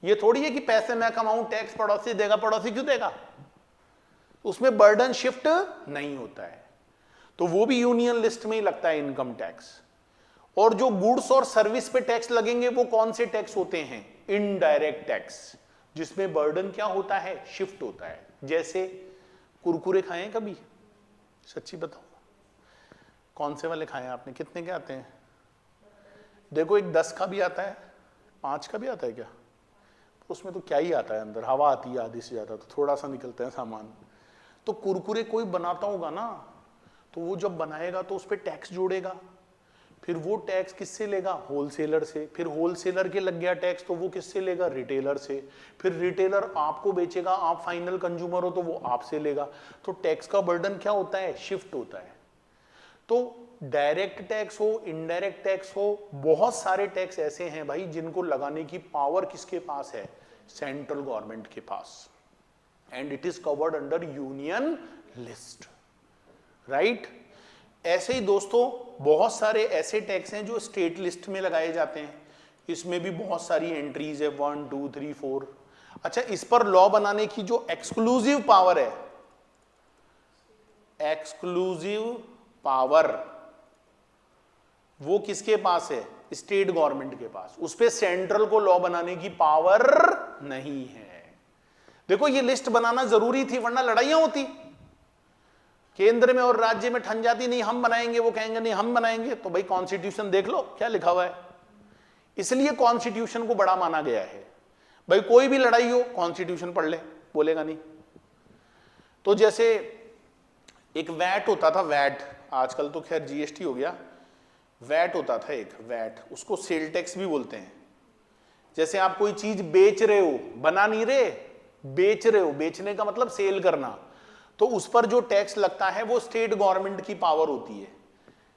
ये थोड़ी है कि पैसे मैं कमाऊं टैक्स पड़ोसी देगा, पड़ोसी क्यों देगा, उसमें बर्डन शिफ्ट नहीं होता है। तो वो भी यूनियन लिस्ट में ही लगता है इनकम टैक्स। और जो गुड्स और सर्विस पे टैक्स लगेंगे वो कौन से टैक्स होते हैं? इनडायरेक्ट टैक्स, जिसमें बर्डन क्या होता है? शिफ्ट होता है। जैसे कुरकुरे खाए हैं कभी? सच्ची बताओ, कौन से वाले खाए हैं आपने? कितने के आते हैं? देखो, एक 10 का भी आता है, 5 का भी आता है क्या? उसमें तो क्या ही आता है, अंदर हवा आती है आधी से ज्यादा, तो थोड़ा सा निकलता है सामान। तो कुरकुरे कोई बनाता होगा ना, तो वो जब बनाएगा तो उस पर टैक्स जोड़ेगा, फिर वो टैक्स किससे लेगा? होलसेलर से। फिर होलसेलर के लग गया टैक्स, तो वो किससे लेगा? रिटेलर से। फिर रिटेलर आपको बेचेगा, आप फाइनल कंज्यूमर हो तो वो आपसे लेगा। तो टैक्स का बर्डन क्या होता है? शिफ्ट होता है। तो डायरेक्ट टैक्स हो, इनडायरेक्ट टैक्स हो, बहुत सारे टैक्स ऐसे हैं भाई जिनको लगाने की पावर किसके पास है? सेंट्रल गवर्नमेंट के पास। And it is covered under union list, right. ऐसे ही दोस्तों बहुत सारे ऐसे टैक्स हैं जो स्टेट लिस्ट में लगाए जाते हैं। इसमें भी बहुत सारी एंट्रीज है, 1 2 3 4। अच्छा, इस पर लॉ बनाने की जो एक्सक्लूसिव पावर है, एक्सक्लूसिव पावर, वो किसके पास है? स्टेट गवर्नमेंट के पास। उस पे सेंट्रल को लॉ बनाने की पावर नहीं है। देखो, ये लिस्ट बनाना जरूरी थी, वरना लड़ाइयां होती, केंद्र में और राज्य में ठन जाती, नहीं हम बनाएंगे, वो कहेंगे नहीं हम बनाएंगे। तो भाई कॉन्स्टिट्यूशन देख लो क्या लिखा हुआ है। इसलिए कॉन्स्टिट्यूशन को बड़ा माना गया है। भाई कोई भी लड़ाई हो, कॉन्स्टिट्यूशन पढ़ ले, बोलेगा नहीं। तो जैसे एक वैट होता था, वैट, आजकल तो खैर जीएसटी हो गया। वैट होता था एक, वैट, उसको सेल टैक्स भी बोलते हैं। जैसे आप कोई चीज बेच रहे हो, बना नहीं रहे, बेच रहे हो, बेचने का मतलब सेल करना, तो उस पर जो टैक्स लगता है वो स्टेट गवर्नमेंट की पावर होती है।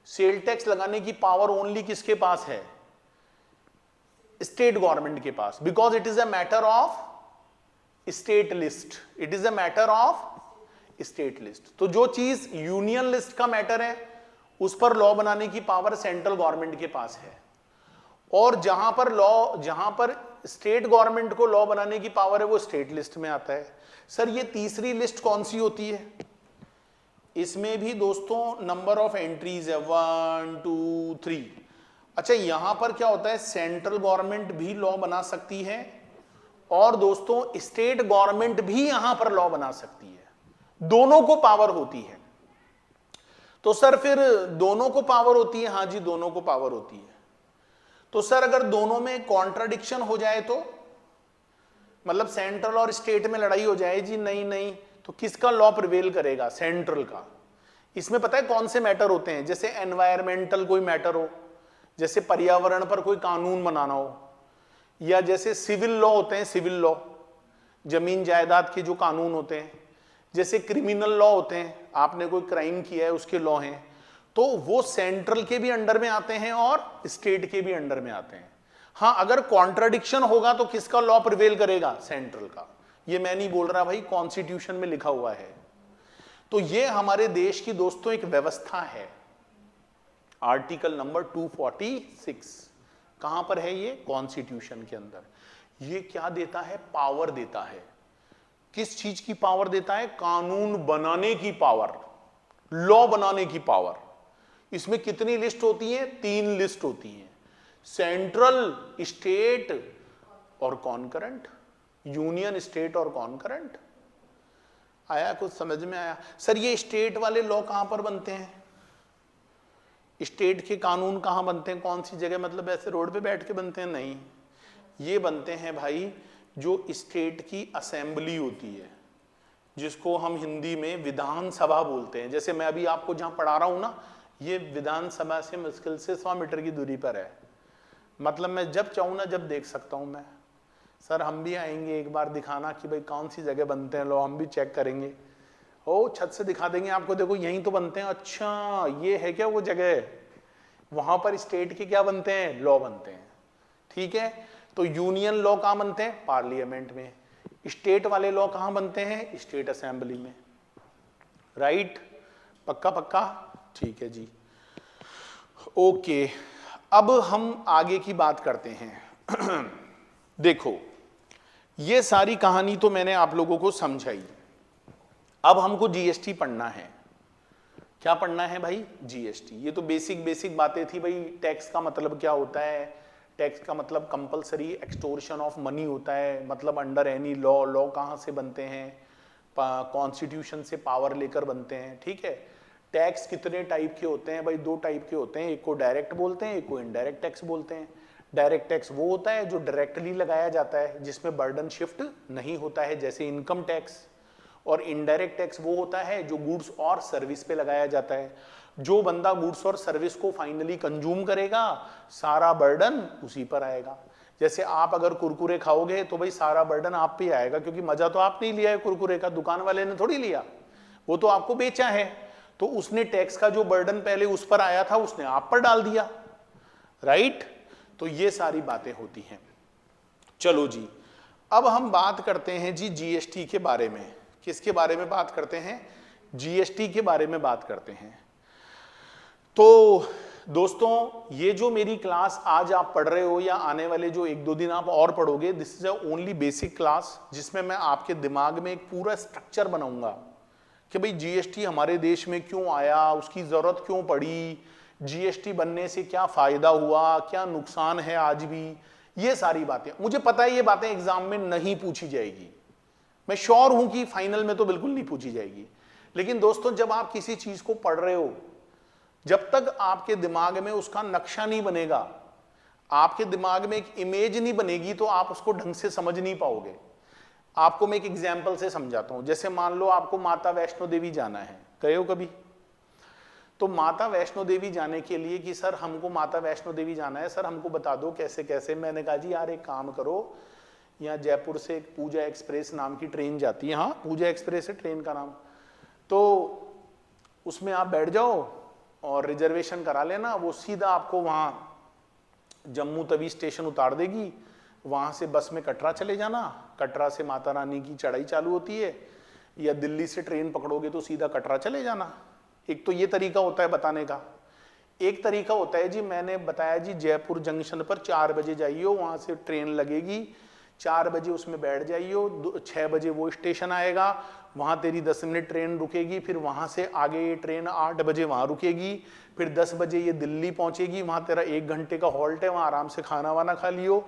सेल टैक्स लगाने की पावर ओनली किसके पास है? स्टेट गवर्नमेंट के पास, because it is a matter of state list. It is a matter of state list. तो जो चीज यूनियन लिस्ट का मैटर है उस पर लॉ बनाने की पावर सेंट्रल गवर्नमेंट के पास है। और जहां पर स्टेट गवर्नमेंट को लॉ बनाने की पावर है वो स्टेट लिस्ट में आता है। सर ये तीसरी लिस्ट कौन सी होती है? इसमें भी दोस्तों नंबर ऑफ एंट्रीज है, 1 2 3। अच्छा, यहां पर क्या होता है? सेंट्रल गवर्नमेंट भी लॉ बना सकती है और दोस्तों स्टेट गवर्नमेंट भी यहां पर लॉ बना सकती है, दोनों को पावर होती है। तो सर फिर दोनों को पावर होती है? हाँ जी, दोनों को पावर होती है। तो सर अगर दोनों में कॉन्ट्राडिक्शन हो जाए तो, मतलब सेंट्रल और स्टेट में लड़ाई हो जाए, जी नहीं नहीं, तो किसका लॉ प्रिवेल करेगा? सेंट्रल का। इसमें पता है कौन से मैटर होते हैं? जैसे एनवायरमेंटल कोई मैटर हो, जैसे पर्यावरण पर कोई कानून बनाना हो, या जैसे सिविल लॉ होते हैं, सिविल लॉ, जमीन जायदाद के जो कानून होते हैं, जैसे क्रिमिनल लॉ होते हैं, आपने कोई क्राइम किया है उसके लॉ हैं, तो वो सेंट्रल के भी अंडर में आते हैं और स्टेट के भी अंडर में आते हैं। हाँ, अगर कॉन्ट्राडिक्शन होगा तो किसका लॉ प्रिवेल करेगा? सेंट्रल का। ये मैं नहीं बोल रहा भाई, कॉन्स्टिट्यूशन में लिखा हुआ है। तो ये हमारे देश की दोस्तों एक व्यवस्था है। आर्टिकल नंबर 246 कहां पर है? ये कॉन्स्टिट्यूशन के अंदर। ये क्या देता है? पावर देता है। किस चीज की पावर देता है? कानून बनाने की पावर, लॉ बनाने की पावर। इसमें कितनी लिस्ट होती है? 3 लिस्ट होती है, सेंट्रल, स्टेट और कॉन्करेंट, यूनियन, स्टेट और कॉन्करेंट। आया कुछ समझ में आया? सर ये स्टेट वाले लॉ कहां पर बनते हैं? स्टेट के कानून कहां बनते हैं? कौन सी जगह? मतलब ऐसे रोड पे बैठ के बनते हैं? नहीं, ये बनते हैं भाई जो स्टेट की असेंबली होती है, जिसको हम हिंदी में विधानसभा बोलते हैं। जैसे मैं अभी आपको जहां पढ़ा रहा हूं ना, ये विधानसभा से मुश्किल से 100 मीटर की दूरी पर है। मतलब मैं जब चाहूं ना, जब देख सकता हूं मैं। सर हम भी आएंगे एक बार दिखाना कि भाई कौन सी जगह बनते हैं लॉ, हम भी चेक करेंगे। ओ छत से दिखा देंगे आपको, देखो यहीं तो बनते हैं। अच्छा ये है क्या वो जगह? वहां पर स्टेट के क्या बनते हैं? लॉ बनते हैं। ठीक है, तो यूनियन लॉ कहां बनते हैं? पार्लियामेंट में। स्टेट वाले लॉ कहां बनते हैं? स्टेट असेंबली में। राइट? पक्का पक्का? ठीक है जी, ओके। अब हम आगे की बात करते हैं। देखो ये सारी कहानी तो मैंने आप लोगों को समझाई। अब हमको जीएसटी पढ़ना है। क्या पढ़ना है भाई? जीएसटी। ये तो बेसिक बेसिक बातें थी भाई। टैक्स का मतलब क्या होता है? टैक्स का मतलब कंपलसरी एक्सटोर्शन ऑफ मनी होता है। मतलब अंडर एनी लॉ, लॉ कहाँ से बनते हैं? कॉन्स्टिट्यूशन से पावर लेकर बनते हैं। ठीक है। टैक्स कितने टाइप के होते हैं भाई? 2 टाइप के होते हैं, एक को डायरेक्ट बोलते हैं, एक को इनडायरेक्ट टैक्स बोलते हैं। डायरेक्ट टैक्स वो होता है जो डायरेक्टली लगाया जाता है, जिसमें बर्डन शिफ्ट नहीं होता है, जैसे इनकम टैक्स। और इनडायरेक्ट टैक्स वो होता है जो गुड्स और सर्विस पे लगाया जाता है। जो बंदा गुड्स और सर्विस को फाइनली कंज्यूम करेगा, सारा बर्डन उसी पर आएगा। जैसे आप अगर कुरकुरे खाओगे तो भाई सारा बर्डन आप पे आएगा, क्योंकि मजा तो आपने ही लिया है कुरकुरे का, दुकान वाले ने थोड़ी लिया, वो तो आपको बेचा है। तो उसने टैक्स का जो बर्डन पहले उस पर आया था, उसने आप पर डाल दिया। राइट? तो ये सारी बातें होती हैं। चलो जी, अब हम बात करते हैं जी जीएसटी के बारे में। किसके बारे में बात करते हैं? जीएसटी के बारे में बात करते हैं। तो दोस्तों ये जो मेरी क्लास आज आप पढ़ रहे हो या आने वाले जो 1-2 दिन आप और पढ़ोगे, this is a only basic class, जिसमें मैं आपके दिमाग में एक पूरा स्ट्रक्चर बनाऊंगा कि भाई जीएसटी हमारे देश में क्यों आया, उसकी जरूरत क्यों पड़ी, जीएसटी बनने से क्या फायदा हुआ, क्या नुकसान है आज भी। ये सारी बातें मुझे पता है, ये बातें एग्जाम में नहीं पूछी जाएगी, मैं श्योर हूं कि फाइनल में तो बिल्कुल नहीं पूछी जाएगी। लेकिन दोस्तों जब आप किसी चीज को पढ़ रहे हो, जब तक आपके दिमाग में उसका नक्शा नहीं बनेगा, आपके दिमाग में एक इमेज नहीं बनेगी, तो आप उसको ढंग से समझ नहीं पाओगे। आपको मैं एक एग्जाम्पल से समझाता हूं। जैसे मान लो आपको माता वैष्णो देवी जाना है, गए हो कभी? तो माता वैष्णो देवी जाने के लिए कि सर हमको माता वैष्णो देवी जाना है, सर हमको बता दो कैसे कैसे। मैंने कहा जी यार एक काम करो, यहाँ जयपुर से एक पूजा एक्सप्रेस नाम की ट्रेन जाती है। हाँ, पूजा एक्सप्रेस है ट्रेन का नाम। तो उसमें आप बैठ जाओ और रिजर्वेशन करा लेना, वो सीधा आपको वहाँ जम्मू तवी स्टेशन उतार देगी। वहाँ से बस में कटरा चले जाना, कटरा से माता रानी की चढ़ाई चालू होती है, या दिल्ली से ट्रेन पकड़ोगे तो सीधा कटरा चले जाना। एक तो ये तरीका होता है बताने का। एक तरीका होता है जी, मैंने बताया जी जयपुर जंक्शन पर 4 बजे जाइए, वहाँ से ट्रेन लगेगी, 4 बजे उसमें बैठ जाइए, 6 बजे वो स्टेशन आएगा, वहाँ तेरी 10 मिनट ट्रेन रुकेगी, फिर वहाँ से आगे ये ट्रेन 8 बजे वहाँ रुकेगी, फिर 10 बजे ये दिल्ली पहुँचेगी, वहाँ तेरा 1 घंटे का हॉल्ट है, वहाँ आराम से खाना वाना खा लियो,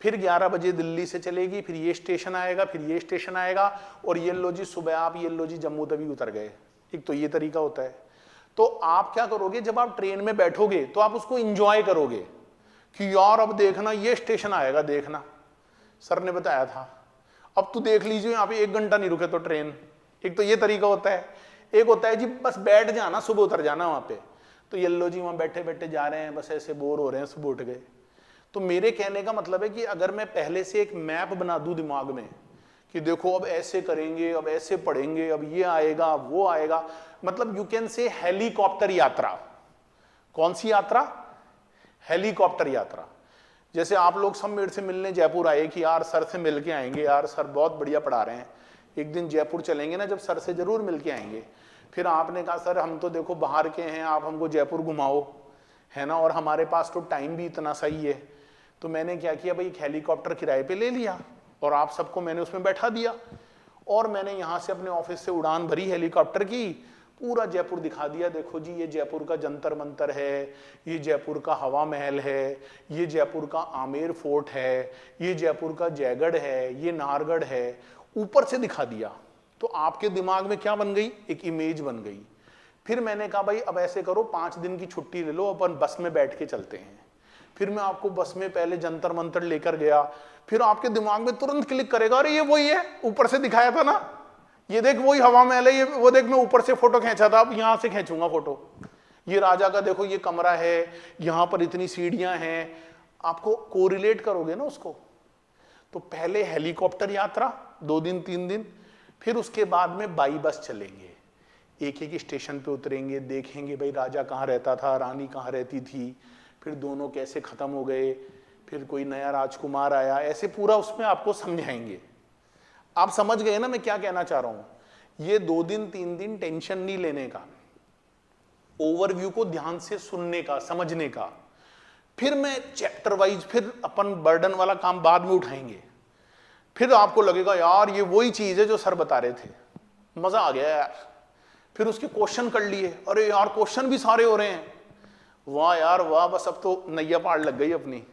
फिर 11 बजे दिल्ली से चलेगी, फिर ये स्टेशन आएगा, फिर ये स्टेशन आएगा, और ये लो जी सुबह आप ये लो जी जम्मू तवी उतर गए। एक तो ये तरीका होता है। तो आप क्या करोगे, जब आप ट्रेन में बैठोगे तो आप उसको इंजॉय करोगे कि यार अब देखना ये स्टेशन आएगा, देखना सर ने बताया था, अब तो देख लीजिए यहाँ पे 1 घंटा नहीं रुके तो ट्रेन। एक तो ये तरीका होता है। एक होता है जी बस बैठ जाना, सुबह उतर जाना वहां पे, तो ये लो जी वहां बैठे बैठे जा रहे हैं, बस ऐसे बोर हो रहे हैं, सुबह उठ गए। तो मेरे कहने का मतलब है कि अगर मैं पहले से एक मैप बना दूं दिमाग में कि देखो अब ऐसे करेंगे, अब ऐसे पढ़ेंगे, अब ये आएगा, वो आएगा। मतलब यू कैन से हेलीकॉप्टर यात्रा। कौन सी यात्रा? हेलीकॉप्टर यात्रा। जैसे आप लोग सब मेरे से मिलने जयपुर आए कि यार सर से मिल के आएंगे, यार सर बहुत बढ़िया पढ़ा रहे हैं, एक दिन जयपुर चलेंगे ना, जब सर से जरूर मिल के आएंगे। फिर आपने कहा सर हम तो देखो बाहर के हैं, आप हमको जयपुर घुमाओ, है ना, और हमारे पास तो टाइम भी इतना सही है। तो मैंने क्या किया भाई, एक हेलीकॉप्टर किराए पे ले लिया और आप सबको मैंने उसमें बैठा दिया, और मैंने यहाँ से अपने ऑफिस से उड़ान भरी हेलीकॉप्टर की, पूरा जयपुर दिखा दिया। देखो जी ये जयपुर का जंतर मंतर है, ये जयपुर का हवा महल है, ये जयपुर का आमेर फोर्ट है, ये जयपुर का जयगढ़ है, ये नाहरगढ़ है, ऊपर से दिखा दिया। तो आपके दिमाग में क्या बन गई? एक इमेज बन गई। फिर मैंने कहा भाई अब ऐसे करो, 5 दिन की छुट्टी ले लो, अपन बस में बैठ के चलते हैं। फिर मैं आपको बस में पहले जंतर मंतर लेकर गया। फिर आपके दिमाग में तुरंत क्लिक करेगा, अरे ये वही है, ऊपर से दिखाया था ना, ये देख वही हवा महल है, ये वो देख मैं ऊपर से फोटो खींचा था, अब यहां से खींचूंगा फोटो। ये राजा का देखो ये कमरा है, यहां पर इतनी सीढ़ियां हैं। आपको कोरिलेट करोगे ना उसको। तो पहले हेलीकॉप्टर यात्रा 2 दिन 3 दिन, फिर उसके बाद में बाई बस चलेंगे, एक एक स्टेशन पे उतरेंगे, देखेंगे भाई राजा कहाँ रहता था, रानी कहाँ रहती थी, फिर दोनों कैसे खत्म हो गए, फिर कोई नया राजकुमार आया, ऐसे पूरा उसमें आपको समझाएंगे। आप समझ गए ना मैं क्या कहना चाह रहा हूं? ये 2 दिन 3 दिन टेंशन नहीं लेने का, ओवरव्यू को ध्यान से सुनने का, समझने का। फिर मैं चैप्टर वाइज, फिर अपन बर्डन वाला काम बाद में उठाएंगे। फिर आपको लगेगा यार ये वही चीज है जो सर बता रहे थे, मजा आ गया यार। फिर उसके क्वेश्चन कर लिए, अरे यार क्वेश्चन भी सारे हो रहे हैं, वाह यार वाह, बस अब तो नैया पार लग गई अपनी।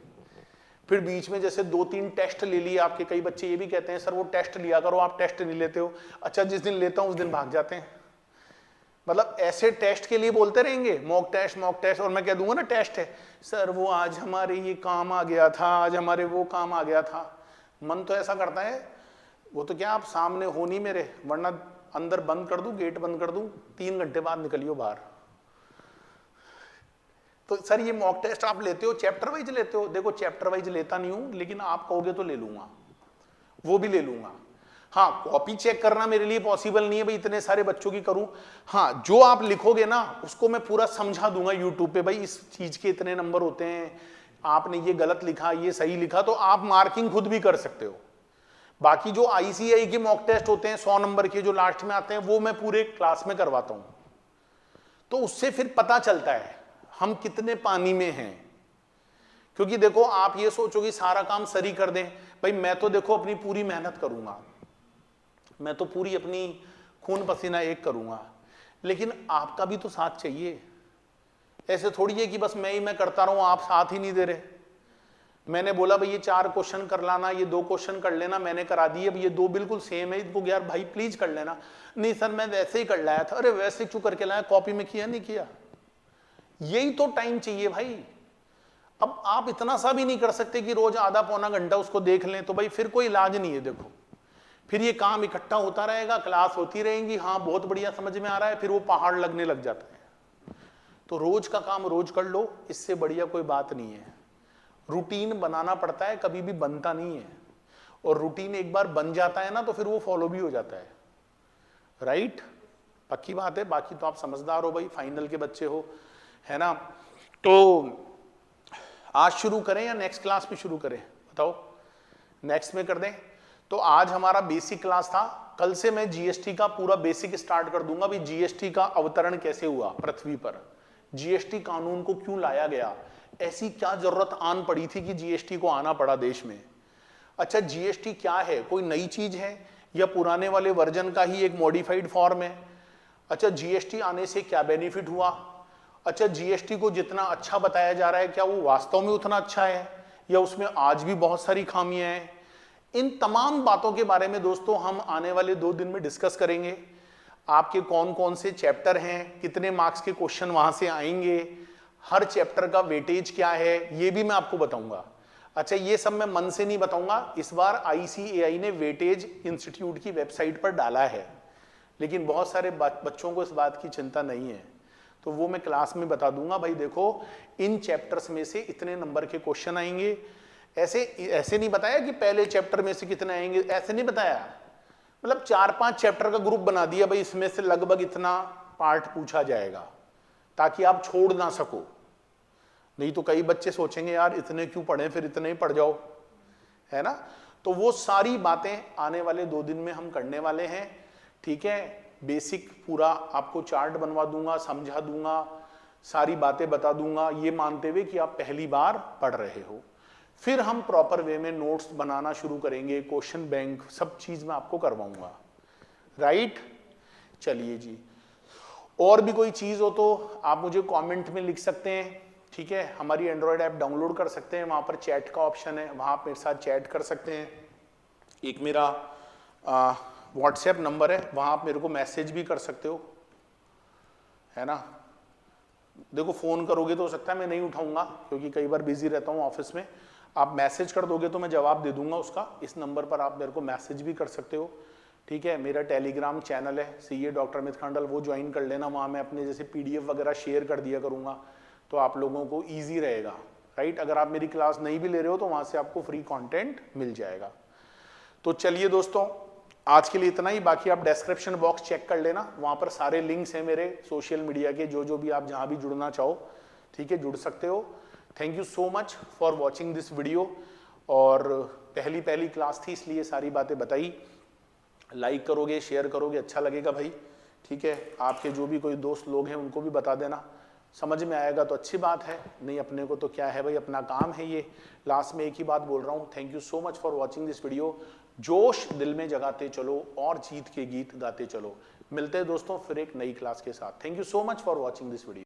फिर बीच में जैसे 2-3 टेस्ट ले लिए आपके। कई बच्चे ये भी कहते हैं सर वो टेस्ट लिया करो, आप टेस्ट नहीं लेते हो। अच्छा जिस दिन लेता हूं उस दिन भाग जाते हैं। मतलब ऐसे टेस्ट के लिए बोलते रहेंगे, मॉक टेस्ट मॉक टेस्ट, और मैं कह दूंगा ना टेस्ट है, सर वो आज हमारे ये काम आ गया था, आज हमारे वो काम आ गया था। मन तो ऐसा करता है, वो तो क्या आप सामने हो नहीं मेरे, वरना अंदर बंद कर दूं, गेट बंद कर दूं, 3 घंटे बाद निकलियो बाहर। तो सर ये मॉक टेस्ट आप लेते हो, चैप्टर वाइज लेते हो? देखो चैप्टर वाइज लेता नहीं हूं, लेकिन आप कहोगे तो ले लूंगा, वो भी ले लूंगा। हाँ कॉपी चेक करना मेरे लिए पॉसिबल नहीं है भाई, इतने सारे बच्चों की करूं। हाँ जो आप लिखोगे ना उसको मैं पूरा समझा दूंगा यूट्यूब पे, भाई इस चीज के इतने नंबर होते हैं, आपने ये गलत लिखा ये सही लिखा, तो आप मार्किंग खुद भी कर सकते हो। बाकी जो आईसीआई के मॉक टेस्ट होते हैं 100 नंबर के जो लास्ट में आते हैं, वो मैं पूरे क्लास में करवाता हूं। तो उससे फिर पता चलता है हम कितने पानी में हैं। क्योंकि देखो आप ये सोचोगे सारा काम सर ही कर दें, भाई मैं तो देखो अपनी पूरी मेहनत करूंगा, मैं तो पूरी अपनी खून पसीना एक करूंगा, लेकिन आपका भी तो साथ चाहिए। ऐसे थोड़ी है कि बस मैं करता रहूं, आप साथ ही नहीं दे रहे। मैंने बोला भाई ये 4 क्वेश्चन कर लाना, ये 2 क्वेश्चन कर लेना, मैंने करा दिए, अब ये 2 बिल्कुल सेम है, इनको यार भाई प्लीज कर लेना। नहीं सर मैं वैसे ही कर लाया था। अरे वैसे क्यों करके लाया, कॉपी में किया नहीं किया? यही तो टाइम चाहिए भाई। अब आप इतना सा भी नहीं कर सकते कि रोज आधा पौना घंटा उसको देख लें, तो भाई फिर कोई इलाज नहीं है। देखो फिर ये काम इकट्ठा होता रहेगा, क्लास होती रहेंगी, हाँ बहुत बढ़िया समझ में आ रहा है, फिर वो पहाड़ लगने लग जाता है। तो रोज का काम रोज कर लो, इससे बढ़िया कोई बात नहीं है। रूटीन बनाना पड़ता है, कभी भी बनता नहीं है, और रूटीन एक बार बन जाता है ना तो फिर वो फॉलो भी हो जाता है। राइट, पक्की बात है। बाकी तो आप समझदार हो भाई, फाइनल के बच्चे हो, है ना। तो आज शुरू करें या नेक्स्ट क्लास में शुरू करें, बताओ? नेक्स्ट में कर दें। तो आज हमारा बेसिक क्लास था, कल से मैं जीएसटी का पूरा बेसिक स्टार्ट कर दूंगा। भाई जीएसटी का अवतरण कैसे हुआ पृथ्वी पर, जीएसटी कानून को क्यों लाया गया, ऐसी क्या जरूरत आन पड़ी थी कि जीएसटी को आना पड़ा देश में। अच्छा जीएसटी क्या है, कोई नई चीज है या पुराने वाले वर्जन का ही एक मॉडिफाइड फॉर्म है? अच्छा जीएसटी आने से क्या बेनिफिट हुआ? अच्छा जीएसटी को जितना अच्छा बताया जा रहा है क्या वो वास्तव में उतना अच्छा है, या उसमें आज भी बहुत सारी खामियां हैं? इन तमाम बातों के बारे में दोस्तों हम आने वाले 2 दिन में डिस्कस करेंगे। आपके कौन कौन से चैप्टर हैं, कितने मार्क्स के क्वेश्चन वहां से आएंगे, हर चैप्टर का वेटेज क्या है, ये भी मैं आपको बताऊंगा। अच्छा ये सब मैं मन से नहीं बताऊंगा, इस बार आईसीएआई ने वेटेज इंस्टीट्यूट की वेबसाइट पर डाला है, लेकिन बहुत सारे बच्चों को इस बात की चिंता नहीं है, तो वो मैं क्लास में बता दूंगा। भाई देखो इन चैप्टर्स में से इतने नंबर के क्वेश्चन आएंगे। ऐसे नहीं बताया कि पहले चैप्टर में से कितने आएंगे, ऐसे नहीं बताया। मतलब 4-5 चैप्टर का ग्रुप बना दिया भाई, इसमें से लगभग इतना पार्ट पूछा जाएगा ताकि आप छोड़ ना सको। नहीं तो कई बच्चे सोचेंगे यार इतने क्यों पढ़े, फिर इतने ही पढ़ जाओ, है ना। तो वो सारी बातें आने वाले 2 दिन में हम करने वाले हैं, ठीक है। बेसिक पूरा आपको चार्ट बनवा दूंगा, समझा दूंगा, सारी बातें बता दूंगा, ये मानते हुए कि आप पहली बार पढ़ रहे हो। फिर हम प्रॉपर वे में नोट्स बनाना शुरू करेंगे, क्वेश्चन बैंक, सब चीज मैं आपको करवाऊंगा, राइट। चलिए जी, और भी कोई चीज हो तो आप मुझे कमेंट में लिख सकते हैं, ठीक है। हमारी एंड्रॉयड ऐप डाउनलोड कर सकते हैं, वहां पर चैट का ऑप्शन है, वहां आप मेरे साथ चैट कर सकते हैं। एक मेरा व्हाट्सएप नंबर है, वहां आप मेरे को मैसेज भी कर सकते हो, है ना। देखो फोन करोगे तो हो सकता है मैं नहीं उठाऊंगा क्योंकि कई बार बिजी रहता हूँ ऑफिस में। आप मैसेज कर दोगे तो मैं जवाब दे दूंगा उसका। इस नंबर पर आप मेरे को मैसेज भी कर सकते हो, ठीक है। मेरा टेलीग्राम चैनल है सीए डॉक्टर अमित खांडल, वो ज्वाइन कर लेना। वहाँ मैं अपने जैसे पीडीएफ वगैरह शेयर कर दिया करूँगा, तो आप लोगों को ईजी रहेगा, राइट। अगर आप मेरी क्लास नहीं भी ले रहे हो तो वहाँ से आपको फ्री कॉन्टेंट मिल जाएगा। तो चलिए दोस्तों, आज के लिए इतना ही। बाकी आप डिस्क्रिप्शन बॉक्स चेक कर लेना, वहाँ पर सारे लिंक्स हैं मेरे सोशल मीडिया के, जो भी आप जहाँ भी जुड़ना चाहो, ठीक है, जुड़ सकते हो। Thank you so much for watching this video. और पहली क्लास थी इसलिए सारी बातें बताई। लाइक करोगे, शेयर करोगे, अच्छा लगेगा भाई, ठीक है। आपके जो भी कोई दोस्त लोग हैं उनको भी बता देना, समझ में आएगा तो अच्छी बात है, नहीं अपने को तो क्या है भाई, अपना काम है ये। लास्ट में एक ही बात बोल रहा हूँ, thank you so much for watching this video. जोश दिल में जगाते चलो और जीत के गीत गाते चलो। मिलते हैं दोस्तों फिर एक नई क्लास के साथ। Thank you so much for watching this video.